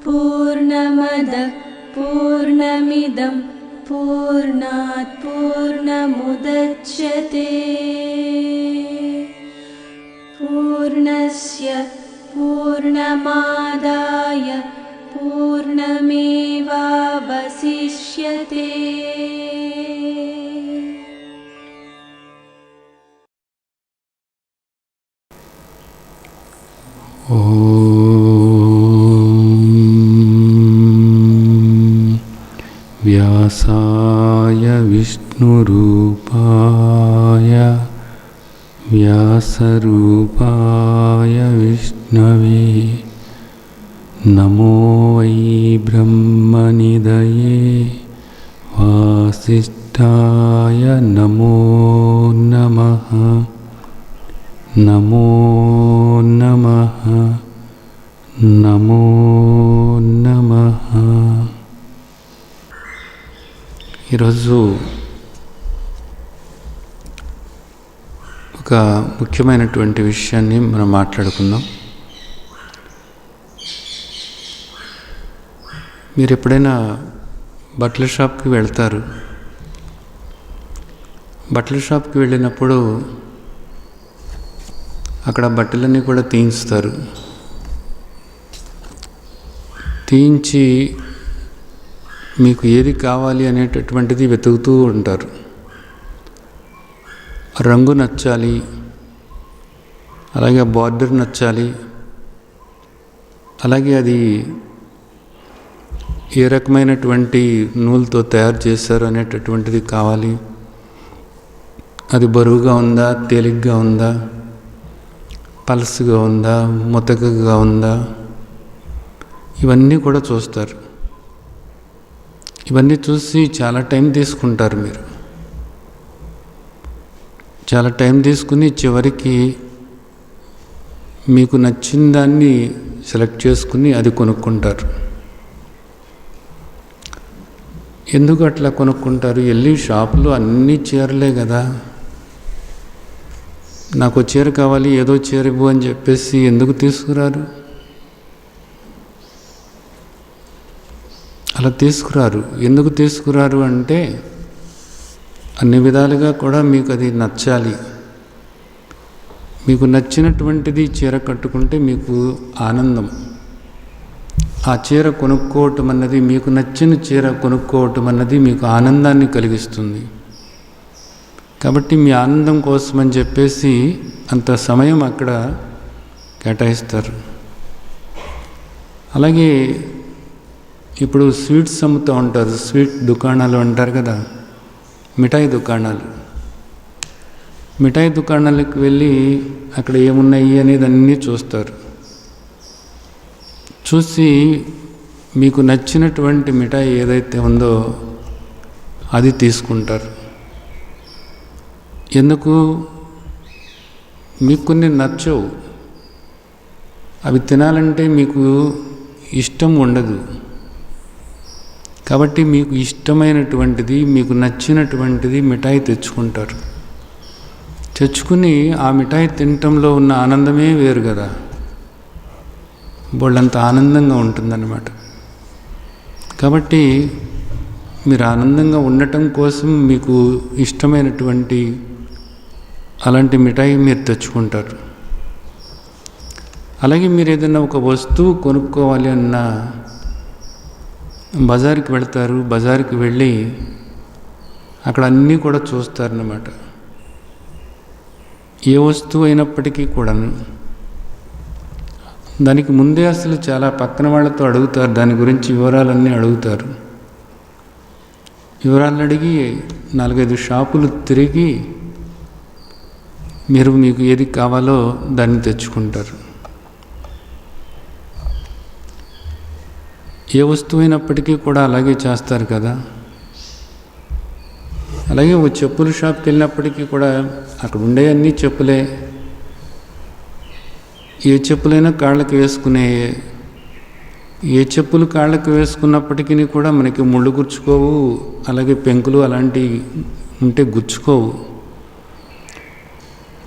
पूर्णमदः पूर्णमिदं पूर्णात् पूर्णमुदच्यते पूर्णस्य पूर्णमादाय पूर्णमेवावशिष्यते। व्यासाय विष्णुरूपाय व्यासरूपाय विष्णवे नमो वै ब्रह्मनिधये वासिष्ठाय नमो नमः नमो नमः नमो नमः। ఈరోజు ఒక ముఖ్యమైనటువంటి విషయాన్ని మనం మాట్లాడుకుందాం. మీరు ఎప్పుడైనా బట్టల షాప్కి వెళ్తారు. బట్టల షాప్కి వెళ్ళినప్పుడు అక్కడ బట్టలన్నీ కూడా తీయించుతారు. తీయించి మీకు ఏది కావాలి అనేటటువంటిది వెతుకుతూ ఉంటారు. రంగు నచ్చాలి, అలాగే బార్డర్ నచ్చాలి, అలాగే అది ఏ రకమైనటువంటి నూలుతో తయారు చేశారు అనేటటువంటిది కావాలి, అది బరువుగా ఉందా, తేలిగ్గా ఉందా, పల్స్గా ఉందా, ముతకగా ఉందా, ఇవన్నీ కూడా చూస్తారు. ఇవన్నీ చూసి చాలా టైం తీసుకుంటారు. మీరు చాలా టైం తీసుకుని చివరికి మీకు నచ్చిన దాన్ని సెలెక్ట్ చేసుకుని అది కొనుక్కుంటారు. ఎందుకు అట్లా కొనుక్కుంటారు? వెళ్ళి షాపులో అన్ని చీరలే కదా, నాకు చీర కావాలి, ఏదో చీర ఇవ్వు అని చెప్పేసి ఎందుకు తీసుకురారు? అలా తీసుకురారు. ఎందుకు తీసుకురారు అంటే అన్ని విధాలుగా కూడా మీకు అది నచ్చాలి. మీకు నచ్చినటువంటిది చీర కట్టుకుంటే మీకు ఆనందం. ఆ చీర కొనుక్కోవటం అన్నది, మీకు నచ్చిన చీర కొనుక్కోవటం అన్నది మీకు ఆనందాన్ని కలిగిస్తుంది. కాబట్టి మీ ఆనందం కోసం అని చెప్పేసి అంత సమయం అక్కడ కేటాయిస్తారు. అలాగే ఇప్పుడు స్వీట్స్ అమ్ముతూ ఉంటారు. స్వీట్ దుకాణాలు అంటారు కదా, మిఠాయి దుకాణాలు. మిఠాయి దుకాణాలకు వెళ్ళి అక్కడ ఏమున్నాయి అనేది అన్నీ చూస్తారు. చూసి మీకు నచ్చినటువంటి మిఠాయి ఏదైతే ఉందో అది తీసుకుంటారు. ఎందుకు? మీకు కొన్ని నచ్చవు, అవి తినాలంటే మీకు ఇష్టం ఉండదు. కాబట్టి మీకు ఇష్టమైనటువంటిది, మీకు నచ్చినటువంటిది మిఠాయి తెచ్చుకుంటారు. తెచ్చుకుని ఆ మిఠాయి తినటంలో ఉన్న ఆనందమే వేరు కదా, వాళ్ళంత ఆనందంగా ఉంటుందన్నమాట. కాబట్టి మీరు ఆనందంగా ఉండటం కోసం మీకు ఇష్టమైనటువంటి అలాంటి మిఠాయి మీరు తెచ్చుకుంటారు. అలాగే మీరు ఏదైనా ఒక వస్తువు కొనుక్కోవాలి అన్నా బజారుకి వెళ్తారు. బజారుకి వెళ్ళి అక్కడ అన్నీ కూడా చూస్తారన్నమాట. ఏ వస్తువు అయినప్పటికీ కూడాను దానికి ముందే అసలు చాలా పక్కన వాళ్ళతో అడుగుతారు, దాని గురించి వివరాలన్నీ అడుగుతారు. వివరాలు అడిగి 4-5 షాపులు తిరిగి మీకు ఏది కావాలో దాన్ని తెచ్చుకుంటారు. ఏ వస్తువు అయినప్పటికీ కూడా అలాగే చేస్తారు కదా. అలాగే ఒక చెప్పుల షాప్కి వెళ్ళినప్పటికీ కూడా అక్కడ ఉండే అన్నీ చెప్పులే. ఏ చెప్పులైనా కాళ్ళకి వేసుకునే, ఏ చెప్పులు కాళ్ళకి వేసుకున్నప్పటికీ కూడా మనకి ముళ్ళు గుచ్చుకోవు, అలాగే పెంకులు అలాంటివి ఉంటే గుచ్చుకోవు.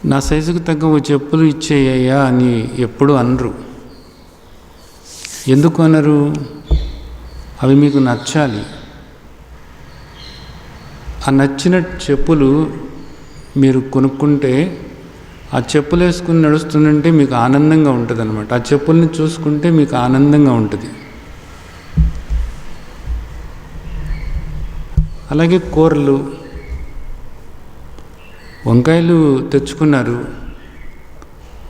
నా సైజుకు తగ్గ ఓ చెప్పులు ఇచ్చేయ్యా అని ఎప్పుడు అనరు. ఎందుకు అనరు? అవి మీకు నచ్చాలి. ఆ నచ్చిన చెప్పులు మీరు కొనుక్కుంటే ఆ చెప్పులు వేసుకుని నడుస్తుంటే మీకు ఆనందంగా ఉంటుంది అన్నమాట. ఆ చెప్పుల్ని చూసుకుంటే మీకు ఆనందంగా ఉంటుంది. అలాగే కూరలు, వంకాయలు తెచ్చుకున్నారు.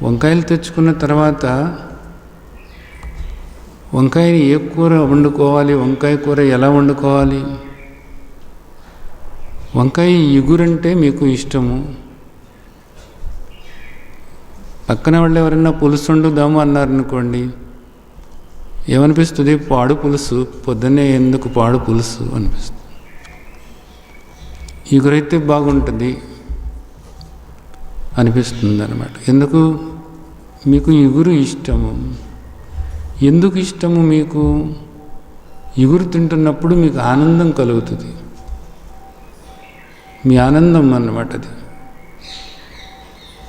వంకాయలు తెచ్చుకున్న తర్వాత వంకాయని ఏ కూర వండుకోవాలి, వంకాయ కూర ఎలా వండుకోవాలి? వంకాయ ఇగురంటే మీకు ఇష్టము. పక్కన వాళ్ళు ఎవరైనా పులుసు వండుదాము అన్నారనుకోండి, ఏమనిపిస్తుంది? పాడు పులుసు, పొద్దున్నే ఎందుకు పాడు పులుసు అనిపిస్తుంది. ఇగురైతే బాగుంటుంది అనిపిస్తుంది అన్నమాట. ఎందుకు? మీకు ఇగురు ఇష్టము. ఎందుకు ఇష్టము మీకు? ఇగురు తింటున్నప్పుడు మీకు ఆనందం కలుగుతుంది. మీ ఆనందం అన్నమాట అది.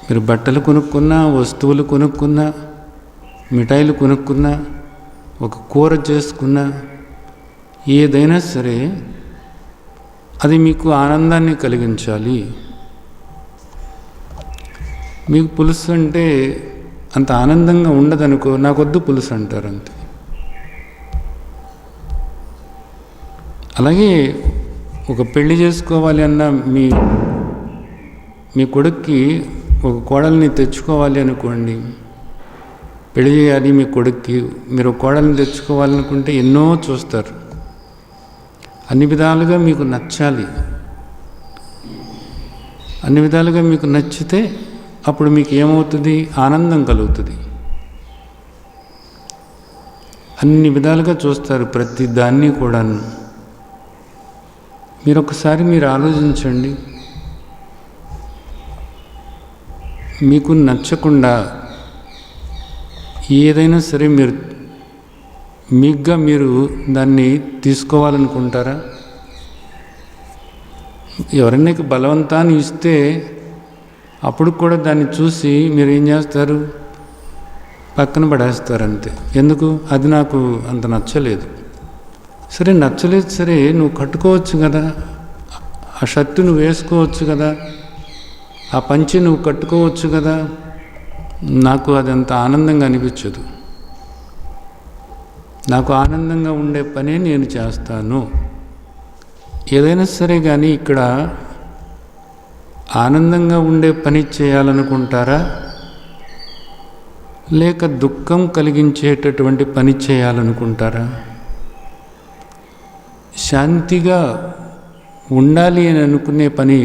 మీరు బట్టలు కొనుక్కున్నా, వస్తువులు కొనుక్కున్నా, మిఠాయిలు కొనుక్కున్నా, ఒక కూర చేసుకున్నా, ఏదైనా సరే అది మీకు ఆనందాన్ని కలిగించాలి. మీకు పులుసు అంటే అంత ఆనందంగా ఉండదనుకో, నాకొద్దు పులుసు అంటారు అంతే. అలాగే ఒక పెళ్లి చేసుకోవాలి అన్న మీ కొడుక్కి ఒక కోడల్ని తెచ్చుకోవాలి అనుకోండి, పెళ్లి చేయాలి మీ కొడుక్కి, మీరు ఒక కోడల్ని తెచ్చుకోవాలనుకుంటే ఎన్నో చూస్తారు. అన్ని విధాలుగా మీకు నచ్చాలి. అన్ని విధాలుగా మీకు నచ్చితే అప్పుడు మీకు ఏమవుతుంది? ఆనందం కలుగుతుంది. అన్ని విధాలుగా చూస్తారు ప్రతి దాన్ని కూడాను. మీరు ఆలోచించండి. మీకు నచ్చకుండా ఏదైనా సరే మీరు దాన్ని తీసుకోవాలనుకుంటారా? ఎవరైనా బలవంతాన్ని ఇస్తే అప్పుడు కూడా దాన్ని చూసి మీరు ఏం చేస్తారు? పక్కన పడేస్తారు అంతే. ఎందుకు? అది నాకు అంత నచ్చలేదు. సరే నచ్చలేదు, సరే నువ్వు కట్టుకోవచ్చు కదా, ఆ షర్టు నువ్వు వేసుకోవచ్చు కదా, ఆ పంచె నువ్వు కట్టుకోవచ్చు కదా. నాకు అదంత ఆనందంగా అనిపించదు. నాకు ఆనందంగా ఉండే పనే నేను చేస్తాను. ఏదైనా సరే కానీ ఇక్కడ ఆనందంగా ఉండే పని చేయాలనుకుంటారా, లేక దుఃఖం కలిగించేటటువంటి పని చేయాలనుకుంటారా? శాంతిగా ఉండాలి అని అనుకునే పని,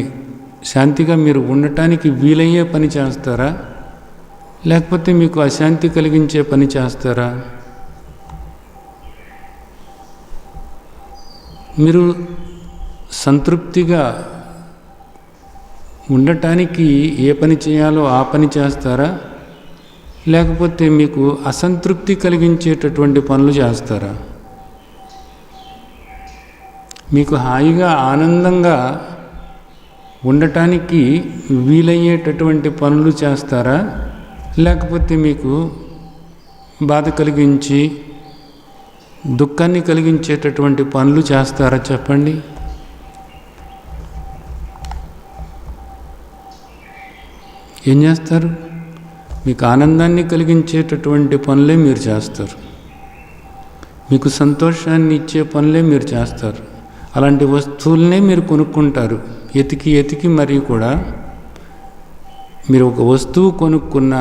శాంతిగా మీరు ఉండటానికి వీలయ్యే పని చేస్తారా, లేకపోతే మీకు అశాంతి కలిగించే పని చేస్తారా? మీరు సంతృప్తిగా ఉండటానికి ఏ పని చేయాలో ఆ పని చేస్తారా, లేకపోతే మీకు అసంతృప్తి కలిగించేటటువంటి పనులు చేస్తారా? మీకు హాయిగా ఆనందంగా ఉండటానికి వీలయ్యేటటువంటి పనులు చేస్తారా, లేకపోతే మీకు బాధ కలిగించి దుఃఖాన్ని కలిగించేటటువంటి పనులు చేస్తారా? చెప్పండి. ఏం చేస్తారు? మీకు ఆనందాన్ని కలిగించేటటువంటి పనులే మీరు చేస్తారు. మీకు సంతోషాన్ని ఇచ్చే పనులే మీరు చేస్తారు. అలాంటి వస్తువులనే మీరు కొనుక్కుంటారు. ఎతికి మరీ కూడా మీరు ఒక వస్తువు కొనుక్కున్న,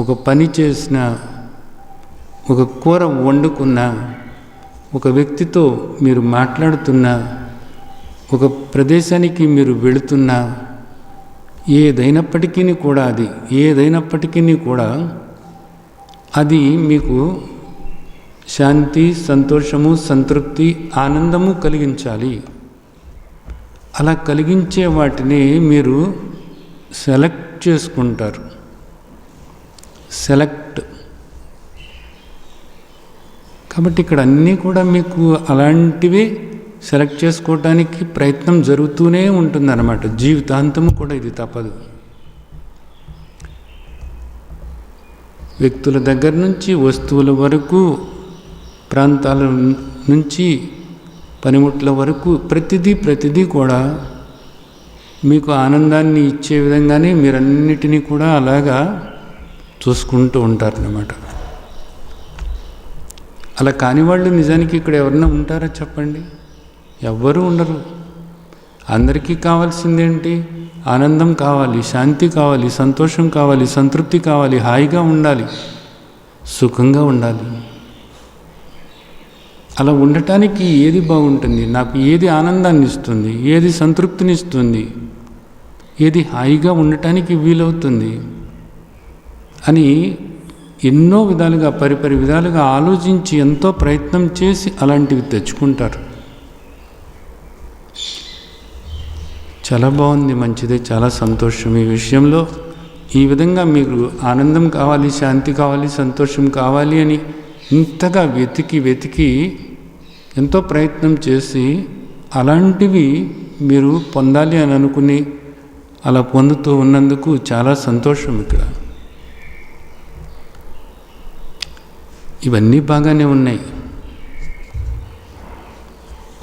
ఒక పని చేసిన, ఒక కూర వండుకున్న, ఒక వ్యక్తితో మీరు మాట్లాడుతున్నా, ఒక ప్రదేశానికి మీరు వెళుతున్నా, ఏదైనప్పటికీ కూడా అది మీకు శాంతి, సంతోషము, సంతృప్తి, ఆనందము కలిగించాలి. అలా కలిగించే వాటిని మీరు సెలెక్ట్ చేసుకుంటారు. కాబట్టి ఇక్కడ అన్నీ కూడా మీకు అలాంటివి సెలెక్ట్ చేసుకోవటానికి ప్రయత్నం జరుగుతూనే ఉంటుందన్నమాట. జీవితాంతము కూడా ఇది తప్పదు. వ్యక్తుల దగ్గర నుంచి వస్తువుల వరకు, ప్రాంతాల నుంచి పనిముట్ల వరకు ప్రతిదీ కూడా మీకు ఆనందాన్ని ఇచ్చే విధంగానే మీరన్నిటినీ కూడా అలాగా చూసుకుంటూ ఉంటారన్నమాట. అలా కాని వాళ్ళు నిజానికి ఇక్కడ ఎవరన్నా ఉంటారా చెప్పండి? ఎవ్వరూ ఉండరు. అందరికీ కావాల్సిందేంటి? ఆనందం కావాలి, శాంతి కావాలి, సంతోషం కావాలి, సంతృప్తి కావాలి, హాయిగా ఉండాలి, సుఖంగా ఉండాలి. అలా ఉండటానికి ఏది బాగుంటుంది, నాకు ఏది ఆనందాన్ని ఇస్తుంది, ఏది సంతృప్తినిస్తుంది, ఏది హాయిగా ఉండటానికి వీలవుతుంది అని ఎన్నో విధాలుగా పరిపరి విధాలుగా ఆలోచించి ఎంతో ప్రయత్నం చేసి అలాంటివి తెచ్చుకుంటారు. చాలా బాగుంది, మంచిదే, చాలా సంతోషం. ఈ విషయంలో ఈ విధంగా మీకు ఆనందం కావాలి, శాంతి కావాలి, సంతోషం కావాలి అని ఇంతగా వెతికి ఎంతో ప్రయత్నం చేసి అలాంటివి మీరు పొందాలి అని అనుకుని అలా పొందుతూ ఉన్నందుకు చాలా సంతోషం. ఇక్కడ ఇవన్నీ బాగానే ఉన్నాయి.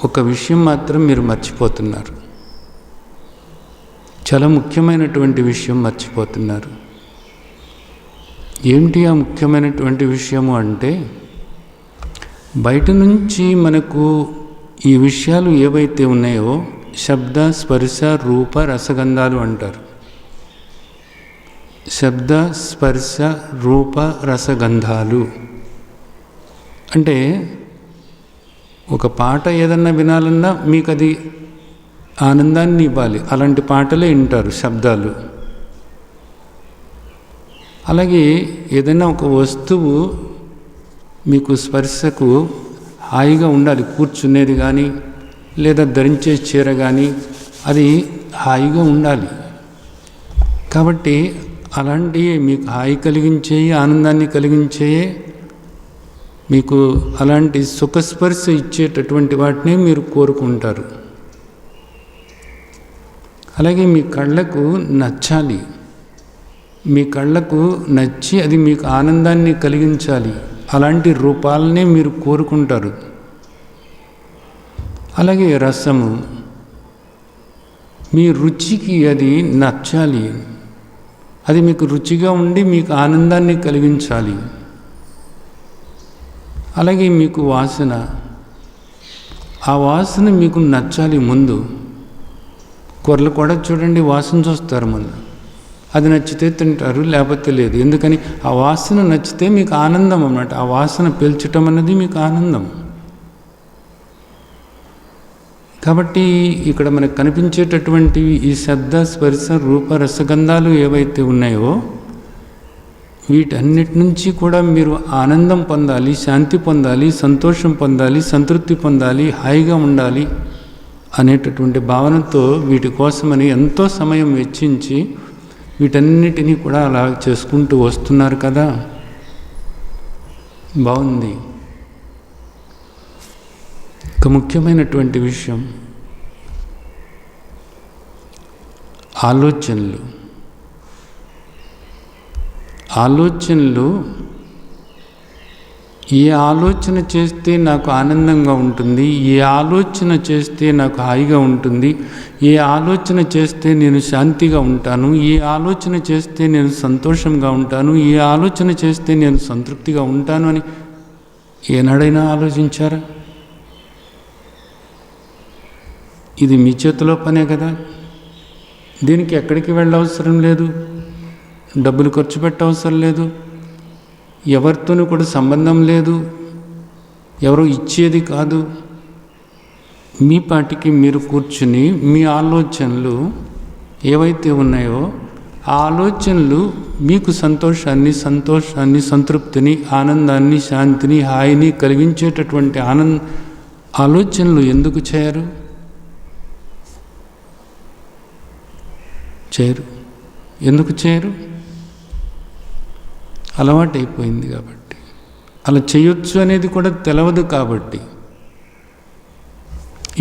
ఒక విషయం మాత్రం మీరు మర్చిపోతున్నారు. చాలా ముఖ్యమైనటువంటి విషయం మర్చిపోతున్నారు. ఏంటి ఆ ముఖ్యమైనటువంటి విషయము అంటే, బయట నుంచి మనకు ఈ విషయాలు ఏవైతే ఉన్నాయో శబ్ద, స్పర్శ, రూప, రసగంధాలు అంటారు. శబ్ద, స్పర్శ, రూప, రసగంధాలు అంటే ఒక పాట ఏదన్నా వినాలన్నా మీకు అది ఆనందాన్ని ఇవ్వాలి, అలాంటి పాటలే వింటారు, శబ్దాలు. అలాగే ఏదైనా ఒక వస్తువు మీకు స్పర్శకు హాయిగా ఉండాలి, కూర్చునేది కానీ లేదా ధరించే చీర కానీ అది హాయిగా ఉండాలి. కాబట్టి అలాంటివి మీకు హాయి కలిగించేవి, ఆనందాన్ని కలిగించేయే, మీకు అలాంటి సుఖస్పర్శ ఇచ్చేటటువంటి వాటిని మీరు కోరుకుంటారు. అలాగే మీ కళ్ళకు నచ్చాలి, మీ కళ్ళకు నచ్చి అది మీకు ఆనందాన్ని కలిగించాలి, అలాంటి రూపాలనే మీరు కోరుకుంటారు. అలాగే రసము, మీ రుచికి అది నచ్చాలి, అది మీకు రుచిగా ఉండి మీకు ఆనందాన్ని కలిగించాలి. అలాగే మీకు వాసన, ఆ వాసన మీకు నచ్చాలి. ముందు కూరలు కూడా చూడండి, వాసన చూస్తారు ముందు, అది నచ్చితే తింటారు, లేకపోతే లేదు. ఎందుకని? ఆ వాసన నచ్చితే మీకు ఆనందం అన్నమాట. ఆ వాసన పీల్చటం అన్నది మీకు ఆనందం. కాబట్టి ఇక్కడ మనకు కనిపించేటటువంటి ఈ శబ్ద, స్పర్శ, రూప, రసగంధాలు ఏవైతే ఉన్నాయో వీటన్నిటి నుంచి కూడా మీరు ఆనందం పొందాలి, శాంతి పొందాలి, సంతోషం పొందాలి, సంతృప్తి పొందాలి, హాయిగా ఉండాలి అనేటటువంటి భావనతో వీటి కోసమని ఎంతో సమయం వెచ్చించి వీటన్నిటినీ కూడా అలా చేసుకుంటూ వస్తున్నారు కదా. బాగుంది. ఒక ముఖ్యమైనటువంటి విషయం, ఆలోచనలు. ఏ ఆలోచన చేస్తే నాకు ఆనందంగా ఉంటుంది, ఏ ఆలోచన చేస్తే నాకు హాయిగా ఉంటుంది, ఏ ఆలోచన చేస్తే నేను శాంతిగా ఉంటాను, ఏ ఆలోచన చేస్తే నేను సంతోషంగా ఉంటాను, ఏ ఆలోచన చేస్తే నేను సంతృప్తిగా ఉంటాను అని ఏనాడైనా ఆలోచించారా? ఇది మీ చేతిలో పనే కదా. దీనికి ఎక్కడికి వెళ్ళవసరం లేదు, డబ్బులు ఖర్చు పెట్టవసరం లేదు, ఎవరితోనూ కూడా సంబంధం లేదు, ఎవరో ఇచ్చేది కాదు. మీ పాటికి మీరు కూర్చుని మీ ఆలోచనలు ఏవైతే ఉన్నాయో ఆ ఆలోచనలు మీకు సంతోషాన్ని, సంతృప్తిని, ఆనందాన్ని, శాంతిని, హాయిని కలిగించేటటువంటి ఆలోచనలు ఎందుకు చేయరు? ఎందుకు చేయరు? అలవాటైపోయింది కాబట్టి. అలా చేయొచ్చు అనేది కూడా తెలవదు కాబట్టి.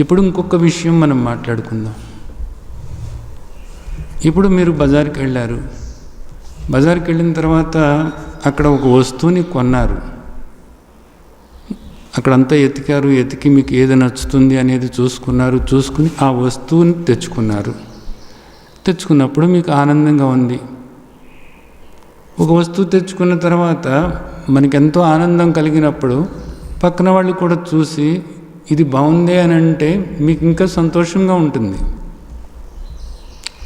ఇప్పుడు ఇంకొక విషయం మనం మాట్లాడుకుందాం. ఇప్పుడు మీరు బజార్కి వెళ్ళారు, బజార్కి వెళ్ళిన తర్వాత అక్కడ ఒక వస్తువుని కొన్నారు. అక్కడంతా ఎతికి మీకు ఏది నచ్చుతుంది అనేది చూసుకుని ఆ వస్తువుని తెచ్చుకున్నప్పుడు మీకు ఆనందంగా ఉంది. ఒక వస్తువు తెచ్చుకున్న తర్వాత మనకి ఎంతో ఆనందం కలిగినప్పుడు పక్కన వాళ్ళు కూడా చూసి ఇది బాగుంది అని అంటే మీకు ఇంకా సంతోషంగా ఉంటుంది.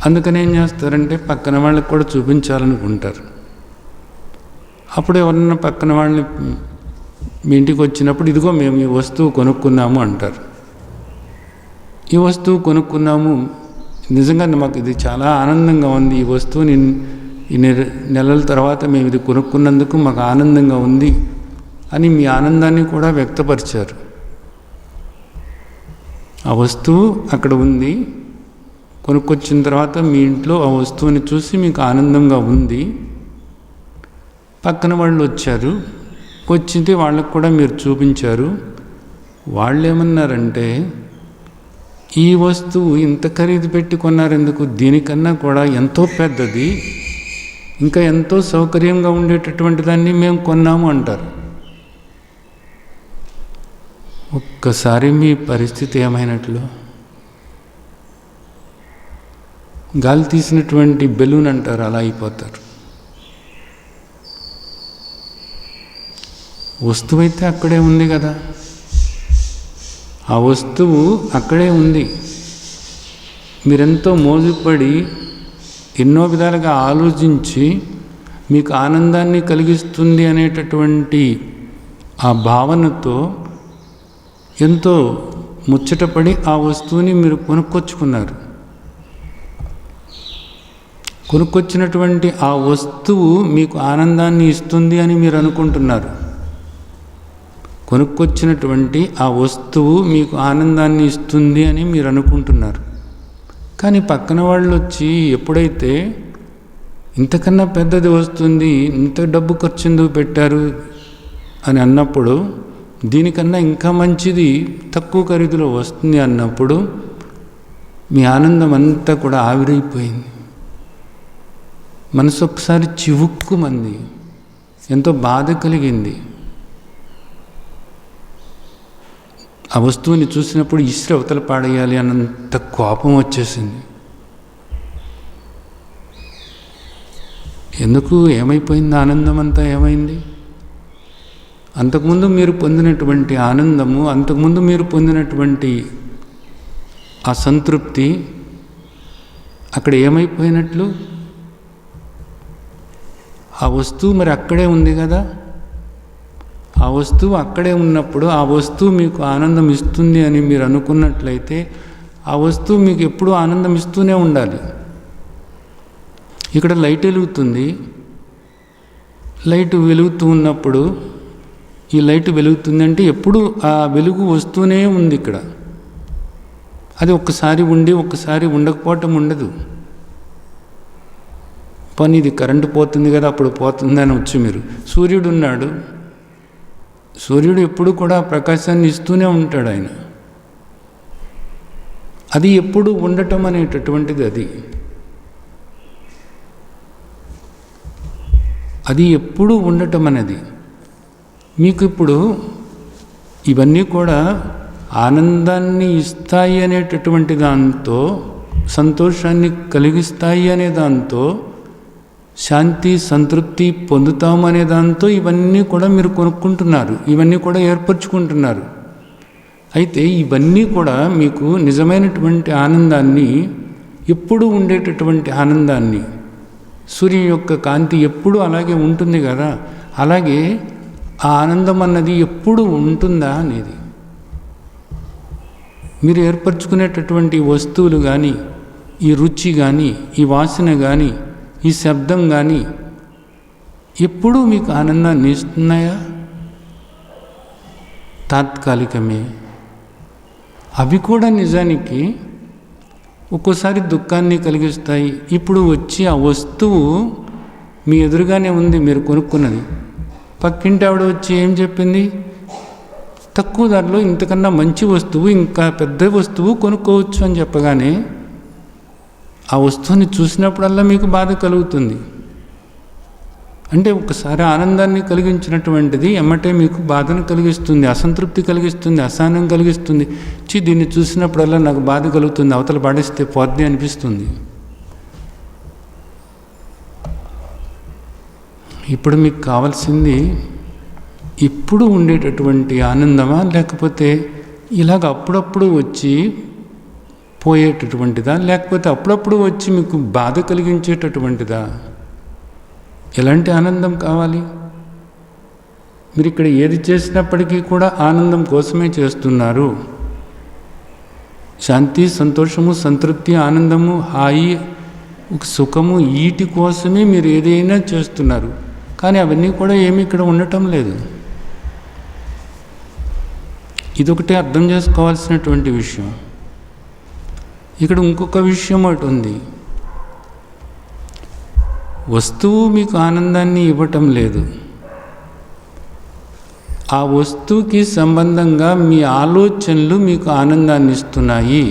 అందుకని ఏం చేస్తారంటే పక్కన వాళ్ళకి కూడా చూపించాలనుకుంటారు. అప్పుడు ఎవరన్నా పక్కన వాళ్ళని మీ ఇంటికి వచ్చినప్పుడు ఇదిగో మేము ఈ వస్తువు కొనుక్కున్నాము అంటారు. ఈ వస్తువు కొనుక్కున్నాము, నిజంగా మాకు ఇది చాలా ఆనందంగా ఉంది, ఈ వస్తువుని ఈ నెలల తర్వాత మేము ఇది కొనుక్కున్నందుకు మాకు ఆనందంగా ఉంది అని మీ ఆనందాన్ని కూడా వ్యక్తపరిచారు. ఆ వస్తువు అక్కడ ఉంది, కొనుక్కొచ్చిన తర్వాత మీ ఇంట్లో ఆ వస్తువుని చూసి మీకు ఆనందంగా ఉంది. పక్కన వాళ్ళు వచ్చింది వాళ్ళకు కూడా మీరు చూపించారు. వాళ్ళు ఏమన్నారంటే ఈ వస్తువు ఇంత ఖరీదు పెట్టి కొన్నారెందుకు, దీనికన్నా కూడా ఎంతో పెద్దది, ఇంకా ఎంతో సౌకర్యంగా ఉండేటటువంటి దాన్ని మేము కొన్నాము అంటారు. ఒక్కసారి మీ పరిస్థితి ఏమైనట్లు? గాలి తీసినటువంటి బెలూన్ అంటారు, అలా అయిపోతారు. వస్తువు అయితే అక్కడే ఉంది కదా, ఆ వస్తువు అక్కడే ఉంది. మీరెంతో మోజుపడి ఎన్నో విధాలుగా ఆలోచించి మీకు ఆనందాన్ని కలిగిస్తుంది అనేటటువంటి ఆ భావనతో ఎంతో ముచ్చటపడి ఆ వస్తువుని మీరు కొనుక్కొచ్చినటువంటి ఆ వస్తువు మీకు ఆనందాన్ని ఇస్తుంది అని మీరు అనుకుంటున్నారు. కొనుక్కొచ్చినటువంటి ఆ వస్తువు మీకు ఆనందాన్ని ఇస్తుంది అని మీరు అనుకుంటున్నారు. కానీ పక్కన వాళ్ళు వచ్చి ఎప్పుడైతే ఇంతకన్నా పెద్దది వస్తుంది, ఇంత డబ్బు ఖర్చు ఎందుకు పెట్టారు అని అన్నప్పుడు, దీనికన్నా ఇంకా మంచిది తక్కువ ఖరీదులో వస్తుంది అన్నప్పుడు మీ ఆనందం అంతా కూడా ఆవిరైపోయింది. మనసు ఒకసారి చివుక్కుమంది, ఎంతో బాధ కలిగింది. ఆ వస్తువుని చూసినప్పుడు ఇస్త్రీ అవతల పాడేయాలి అన్నంత కోపం వచ్చేసింది. ఎందుకు, ఏమైపోయింది? ఆనందం అంతా ఏమైంది? అంతకుముందు మీరు పొందినటువంటి ఆనందము, అంతకుముందు మీరు పొందినటువంటి ఆ సంతృప్తి అక్కడ ఏమైపోయినట్లు? ఆ వస్తువు మరి అక్కడే ఉంది కదా. ఆ వస్తువు అక్కడే ఉన్నప్పుడు ఆ వస్తువు మీకు ఆనందం ఇస్తుంది అని మీరు అనుకున్నట్లయితే ఆ వస్తువు మీకు ఎప్పుడూ ఆనందం ఇస్తూనే ఉండాలి. ఇక్కడ లైట్ వెలుగుతుంది, లైట్ వెలుగుతూ ఉన్నప్పుడు ఈ లైట్ వెలుగుతుందంటే ఎప్పుడు ఆ వెలుగు వస్తూనే ఉంది ఇక్కడ. అది ఒక్కసారి ఉండి ఒక్కసారి ఉండకపోవటం ఉండదు. పని ఇది కరెంటు పోతుంది కదా అప్పుడు పోతుంది అని వచ్చి మీరు, సూర్యుడు ఉన్నాడు, సూర్యుడు ఎప్పుడు కూడా ప్రకాశాన్ని ఇస్తూనే ఉంటాడు. ఆయన అది ఎప్పుడు ఉండటం అనేటటువంటిది అది ఎప్పుడు ఉండటం అనేది మీకు ఇప్పుడు ఇవన్నీ కూడా ఆనందాన్ని ఇస్తాయి అనేటటువంటి దాంతో, సంతోషాన్ని కలిగిస్తాయి అనే దాంతో, శాంతి సంతృప్తి పొందుతాము అనే దాంతో ఇవన్నీ కూడా మీరు కొనుక్కుంటున్నారు, ఇవన్నీ కూడా ఏర్పరచుకుంటున్నారు. అయితే ఇవన్నీ కూడా మీకు నిజమైనటువంటి ఆనందాన్ని, ఎప్పుడూ ఉండేటటువంటి ఆనందాన్ని, సూర్యుని యొక్క కాంతి ఎప్పుడూ అలాగే ఉంటుంది కదా, అలాగే ఆ ఆనందం అన్నది ఎప్పుడు ఉంటుందా అనేది మీరు ఏర్పరచుకునేటటువంటి వస్తువులు కానీ, ఈ రుచి కానీ, ఈ వాసన కానీ, ఈ శబ్దం కానీ ఎప్పుడూ మీకు ఆనందాన్ని ఇస్తున్నాయా? తాత్కాలికమే. అవి కూడా నిజానికి ఒక్కోసారి దుఃఖాన్ని కలిగిస్తాయి. ఇప్పుడు వచ్చి ఆ వస్తువు మీ ఎదురుగానే ఉంది, మీరు కొనుక్కున్నది. పక్కింటి ఆవిడ వచ్చి ఏం చెప్పింది? తక్కువ ధరలో ఇంతకన్నా మంచి వస్తువు, ఇంకా పెద్ద వస్తువు కొనుక్కోవచ్చు అని చెప్పగానే ఆ వస్తువుని చూసినప్పుడల్లా మీకు బాధ కలుగుతుంది. అంటే ఒకసారి ఆనందాన్ని కలిగించినటువంటిది ఎమ్మటే మీకు బాధను కలిగిస్తుంది, అసంతృప్తి కలిగిస్తుంది, అసహనం కలిగిస్తుంది. దీన్ని చూసినప్పుడల్లా నాకు బాధ కలుగుతుంది, అవతల పడేస్తే పోద్ది అనిపిస్తుంది. ఇప్పుడు మీకు కావాల్సింది ఇప్పుడు ఉండేటటువంటి ఆనందమా, లేకపోతే ఇలాగ అప్పుడప్పుడు వచ్చి పోయేటటువంటిదా, లేకపోతే అప్పుడప్పుడు వచ్చి మీకు బాధ కలిగించేటటువంటిదా? ఎలాంటి ఆనందం కావాలి? మీరు ఇక్కడ ఏది చేసినప్పటికీ కూడా ఆనందం కోసమే చేస్తున్నారు. శాంతి, సంతోషము, సంతృప్తి, ఆనందము, హాయి, సుఖము, వీటి కోసమే మీరు ఏదైనా చేస్తున్నారు. కానీ అవన్నీ కూడా ఏమి ఇక్కడ ఉండటం లేదు. ఇదొకటే అర్థం చేసుకోవాల్సినటువంటి విషయం. ఇక్కడ ఇంకొక విషయం ఒకటి ఉంది. వస్తువు మీకు ఆనందాన్ని ఇవ్వటం లేదు. ఆ వస్తువుకి సంబంధంగా మీ ఆలోచనలు మీకు ఆనందాన్ని ఇస్తున్నాయి.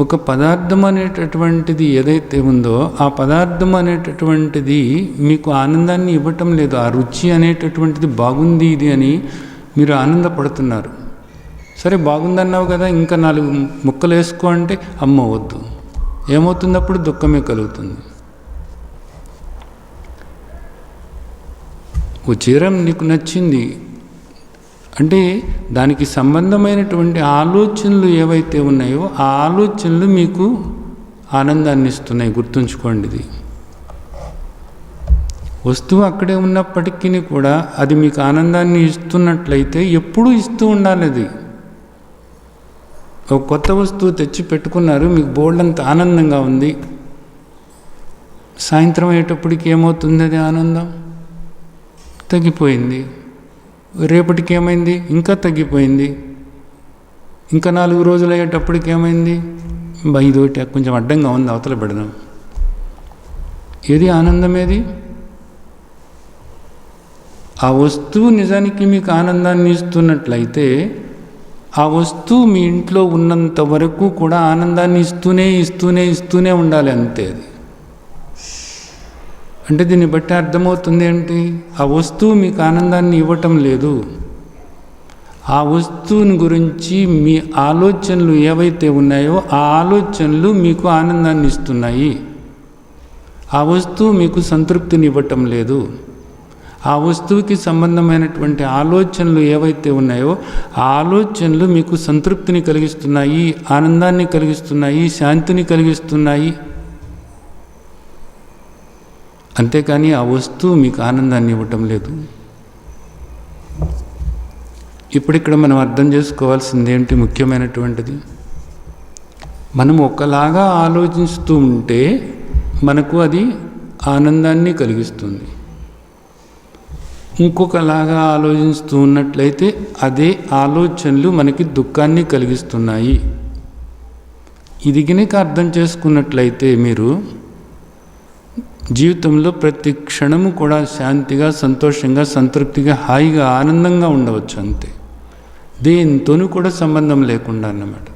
ఒక పదార్థం అనేటటువంటిది ఏదైతే ఉందో ఆ పదార్థం అనేటటువంటిది మీకు ఆనందాన్ని ఇవ్వటం లేదు. ఆ రుచి అనేటటువంటిది బాగుంది ఇది అని మీరు ఆనందపడుతున్నారు. సరే బాగుందన్నావు కదా, ఇంకా 4 ముక్కలు వేసుకో అంటే అమ్మ వద్దు. ఏమవుతుంది? అప్పుడు దుఃఖమే కలుగుతుంది. ఓ చీర నీకు నచ్చింది అంటే దానికి సంబంధమైనటువంటి ఆలోచనలు ఏవైతే ఉన్నాయో ఆ ఆలోచనలు మీకు ఆనందాన్ని ఇస్తున్నాయి. గుర్తుంచుకోండి. ఇది వస్తువు అక్కడే ఉన్నప్పటికీ కూడా అది మీకు ఆనందాన్ని ఇస్తున్నట్లయితే ఎప్పుడూ ఇస్తూ ఉండాలి. అది ఒక కొత్త వస్తువు తెచ్చి పెట్టుకున్నారు, మీకు బోల్డంత ఆనందంగా ఉంది. సాయంత్రం అయ్యేటప్పటికి ఏమవుతుంది? అది ఆనందం తగ్గిపోయింది. రేపటికి ఏమైంది? ఇంకా తగ్గిపోయింది. ఇంకా 4 రోజులు అయ్యేటప్పటికి ఏమైంది? ఇదోటి కొంచెం అడ్డంగా ఉంది, అవతల పెడదాం. ఏది ఆనందం? ఏది? ఆ వస్తువు నిజానికి మీకు ఆనందాన్ని ఇస్తున్నట్లయితే ఆ వస్తువు మీ ఇంట్లో ఉన్నంత వరకు కూడా ఆనందాన్ని ఇస్తూనే ఉండాలి. అంతే. అది అంటే దీన్ని బట్టి అర్థమవుతుంది ఏంటి? ఆ వస్తువు మీకు ఆనందాన్ని ఇవ్వటం లేదు. ఆ వస్తువుని గురించి మీ ఆలోచనలు ఏవైతే ఉన్నాయో ఆ ఆలోచనలు మీకు ఆనందాన్ని ఇస్తున్నాయి. ఆ వస్తువు మీకు సంతృప్తిని ఇవ్వటం లేదు. ఆ వస్తువుకి సంబంధమైనటువంటి ఆలోచనలు ఏవైతే ఉన్నాయో ఆ ఆలోచనలు మీకు సంతృప్తిని కలిగిస్తున్నాయి, ఆనందాన్ని కలిగిస్తున్నాయి, శాంతిని కలిగిస్తున్నాయి. అంతేకాని ఆ వస్తువు మీకు ఆనందాన్ని ఇవ్వటం లేదు. ఇప్పుడు ఇక్కడ మనం అర్థం చేసుకోవాల్సింది ఏంటి? ముఖ్యమైనటువంటిది, మనం ఒకలాగా ఆలోచిస్తూ ఉంటే మనకు అది ఆనందాన్ని కలిగిస్తుంది. ఇంకొకలాగా ఆలోచిస్తూ ఉన్నట్లయితే అదే ఆలోచనలు మనకి దుఃఖాన్ని కలిగిస్తున్నాయి. ఇది గనుక అర్థం చేసుకున్నట్లయితే మీరు జీవితంలో ప్రతి క్షణము కూడా శాంతిగా, సంతోషంగా, సంతృప్తిగా, హాయిగా, ఆనందంగా ఉండవచ్చు. అంతే. దేనితోనూ కూడా సంబంధం లేకుండా అన్నమాట.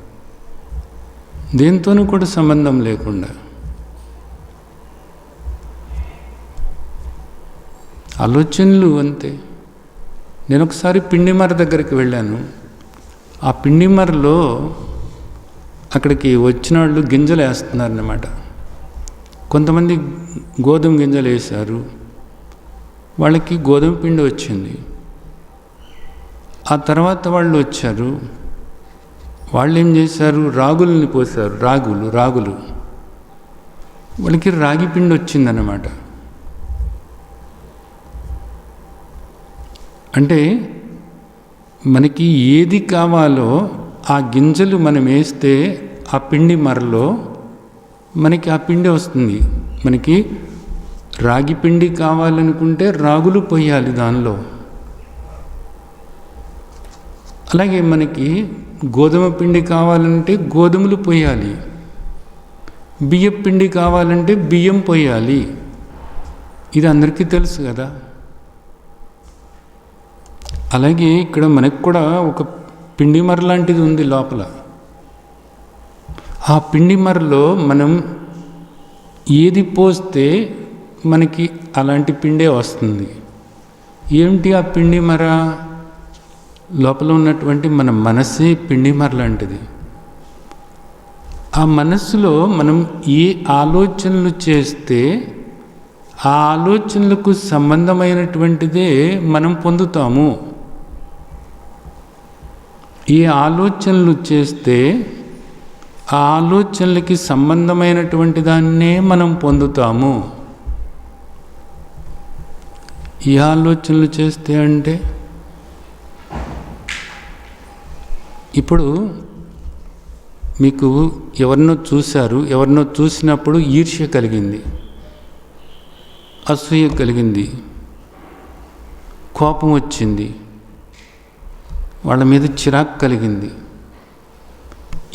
దేనితోనూ కూడా సంబంధం లేకుండా ఆలోచనలు అంతే. నేను ఒకసారి పిండిమర దగ్గరికి వెళ్ళాను. ఆ పిండిమరలో అక్కడికి వచ్చిన వాళ్ళు గింజలు వేస్తున్నారన్నమాట. కొంతమంది గోధుమ గింజలు వేశారు, వాళ్ళకి గోధుమ పిండి వచ్చింది. ఆ తర్వాత వాళ్ళు వచ్చారు, వాళ్ళు ఏం చేశారు? రాగుల్ని పోశారు. రాగులు వాళ్ళకి రాగి పిండి వచ్చిందన్నమాట. అంటే మనకి ఏది కావాలో ఆ గింజలు మనం వేస్తే ఆ పిండి మరలో మనకి ఆ పిండి వస్తుంది. మనకి రాగి పిండి కావాలనుకుంటే రాగులు పోయాలి దానిలో. అలాగే మనకి గోధుమ పిండి కావాలంటే గోధుమలు పోయాలి, బియ్యం పిండి కావాలంటే బియ్యం పోయాలి. ఇది అందరికీ తెలుసు కదా. అలాగే ఇక్కడ మనకు కూడా ఒక పిండి మర లాంటిది ఉంది లోపల. ఆ పిండి మరలో మనం ఏది పోస్తే మనకి అలాంటి పిండే వస్తుంది. ఏమిటి ఆ పిండి మర? లోపల ఉన్నటువంటి మన మనసే పిండి మర లాంటిది. ఆ మనస్సులో మనం ఏ ఆలోచనలు చేస్తే ఆ ఆలోచనలకు సంబంధమైనటువంటిదే మనం పొందుతాము. ఏ ఆలోచనలు చేస్తే ఆ ఆలోచనలకి సంబంధమైనటువంటి దాన్నే మనం పొందుతాము. ఈ ఆలోచనలు చేస్తే అంటే ఇప్పుడు మీకు ఎవరినో చూశారు, ఎవరినో చూసినప్పుడు ఈర్ష్య కలిగింది, అసూయ కలిగింది, కోపం వచ్చింది, వాళ్ళ మీద చిరాకు కలిగింది.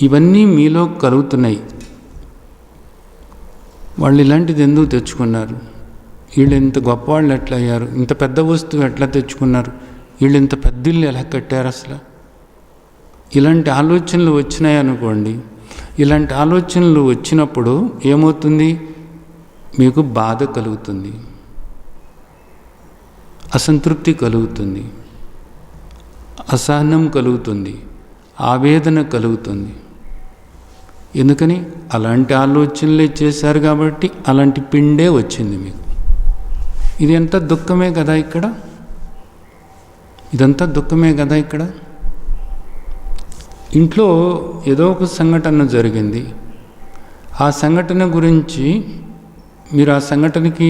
ఇవన్నీ మీలో కలుగుతున్నాయి. వాళ్ళు ఇలాంటిది ఎందుకు తెచ్చుకున్నారు? వీళ్ళు ఇంత గొప్పవాళ్ళు ఎట్లా అయ్యారు? ఇంత పెద్ద వస్తువు ఎట్లా తెచ్చుకున్నారు? వీళ్ళు ఇంత పెద్ద ఇల్లు ఎలా కట్టారు అసలు? ఇలాంటి ఆలోచనలు వచ్చినాయి అనుకోండి. ఇలాంటి ఆలోచనలు వచ్చినప్పుడు ఏమవుతుంది? మీకు బాధ కలుగుతుంది, అసంతృప్తి కలుగుతుంది, అసహనం కలుగుతుంది, ఆవేదన కలుగుతుంది. ఎందుకని? అలాంటి ఆలోచనలే చేశారు కాబట్టి అలాంటి పిండే వచ్చింది మీకు. ఇది ఎంత దుఃఖమే కదా ఇక్కడ, ఇదంతా దుఃఖమే కదా ఇక్కడ. ఇంట్లో ఏదో ఒక సంఘటన జరిగింది. ఆ సంఘటన గురించి మీరు ఆ సంఘటనకి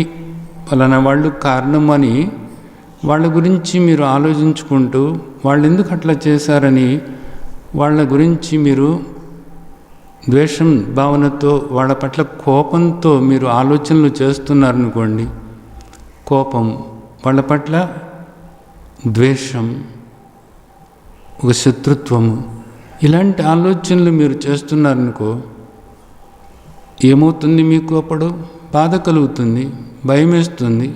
పలానా వాళ్ళు కారణం అని వాళ్ళ గురించి మీరు ఆలోచించుకుంటూ వాళ్ళు ఎందుకు అట్లా చేశారని వాళ్ళ గురించి మీరు ద్వేషం భావనతో, వాళ్ళ పట్ల కోపంతో మీరు ఆలోచనలు చేస్తున్నారనుకోండి. కోపం, వాళ్ళ పట్ల ద్వేషం, ఒక శత్రుత్వము, ఇలాంటి ఆలోచనలు మీరు చేస్తున్నారనుకో, ఏమవుతుంది? మీకు అప్పుడు బాధ కలుగుతుంది, భయం వేస్తుంది,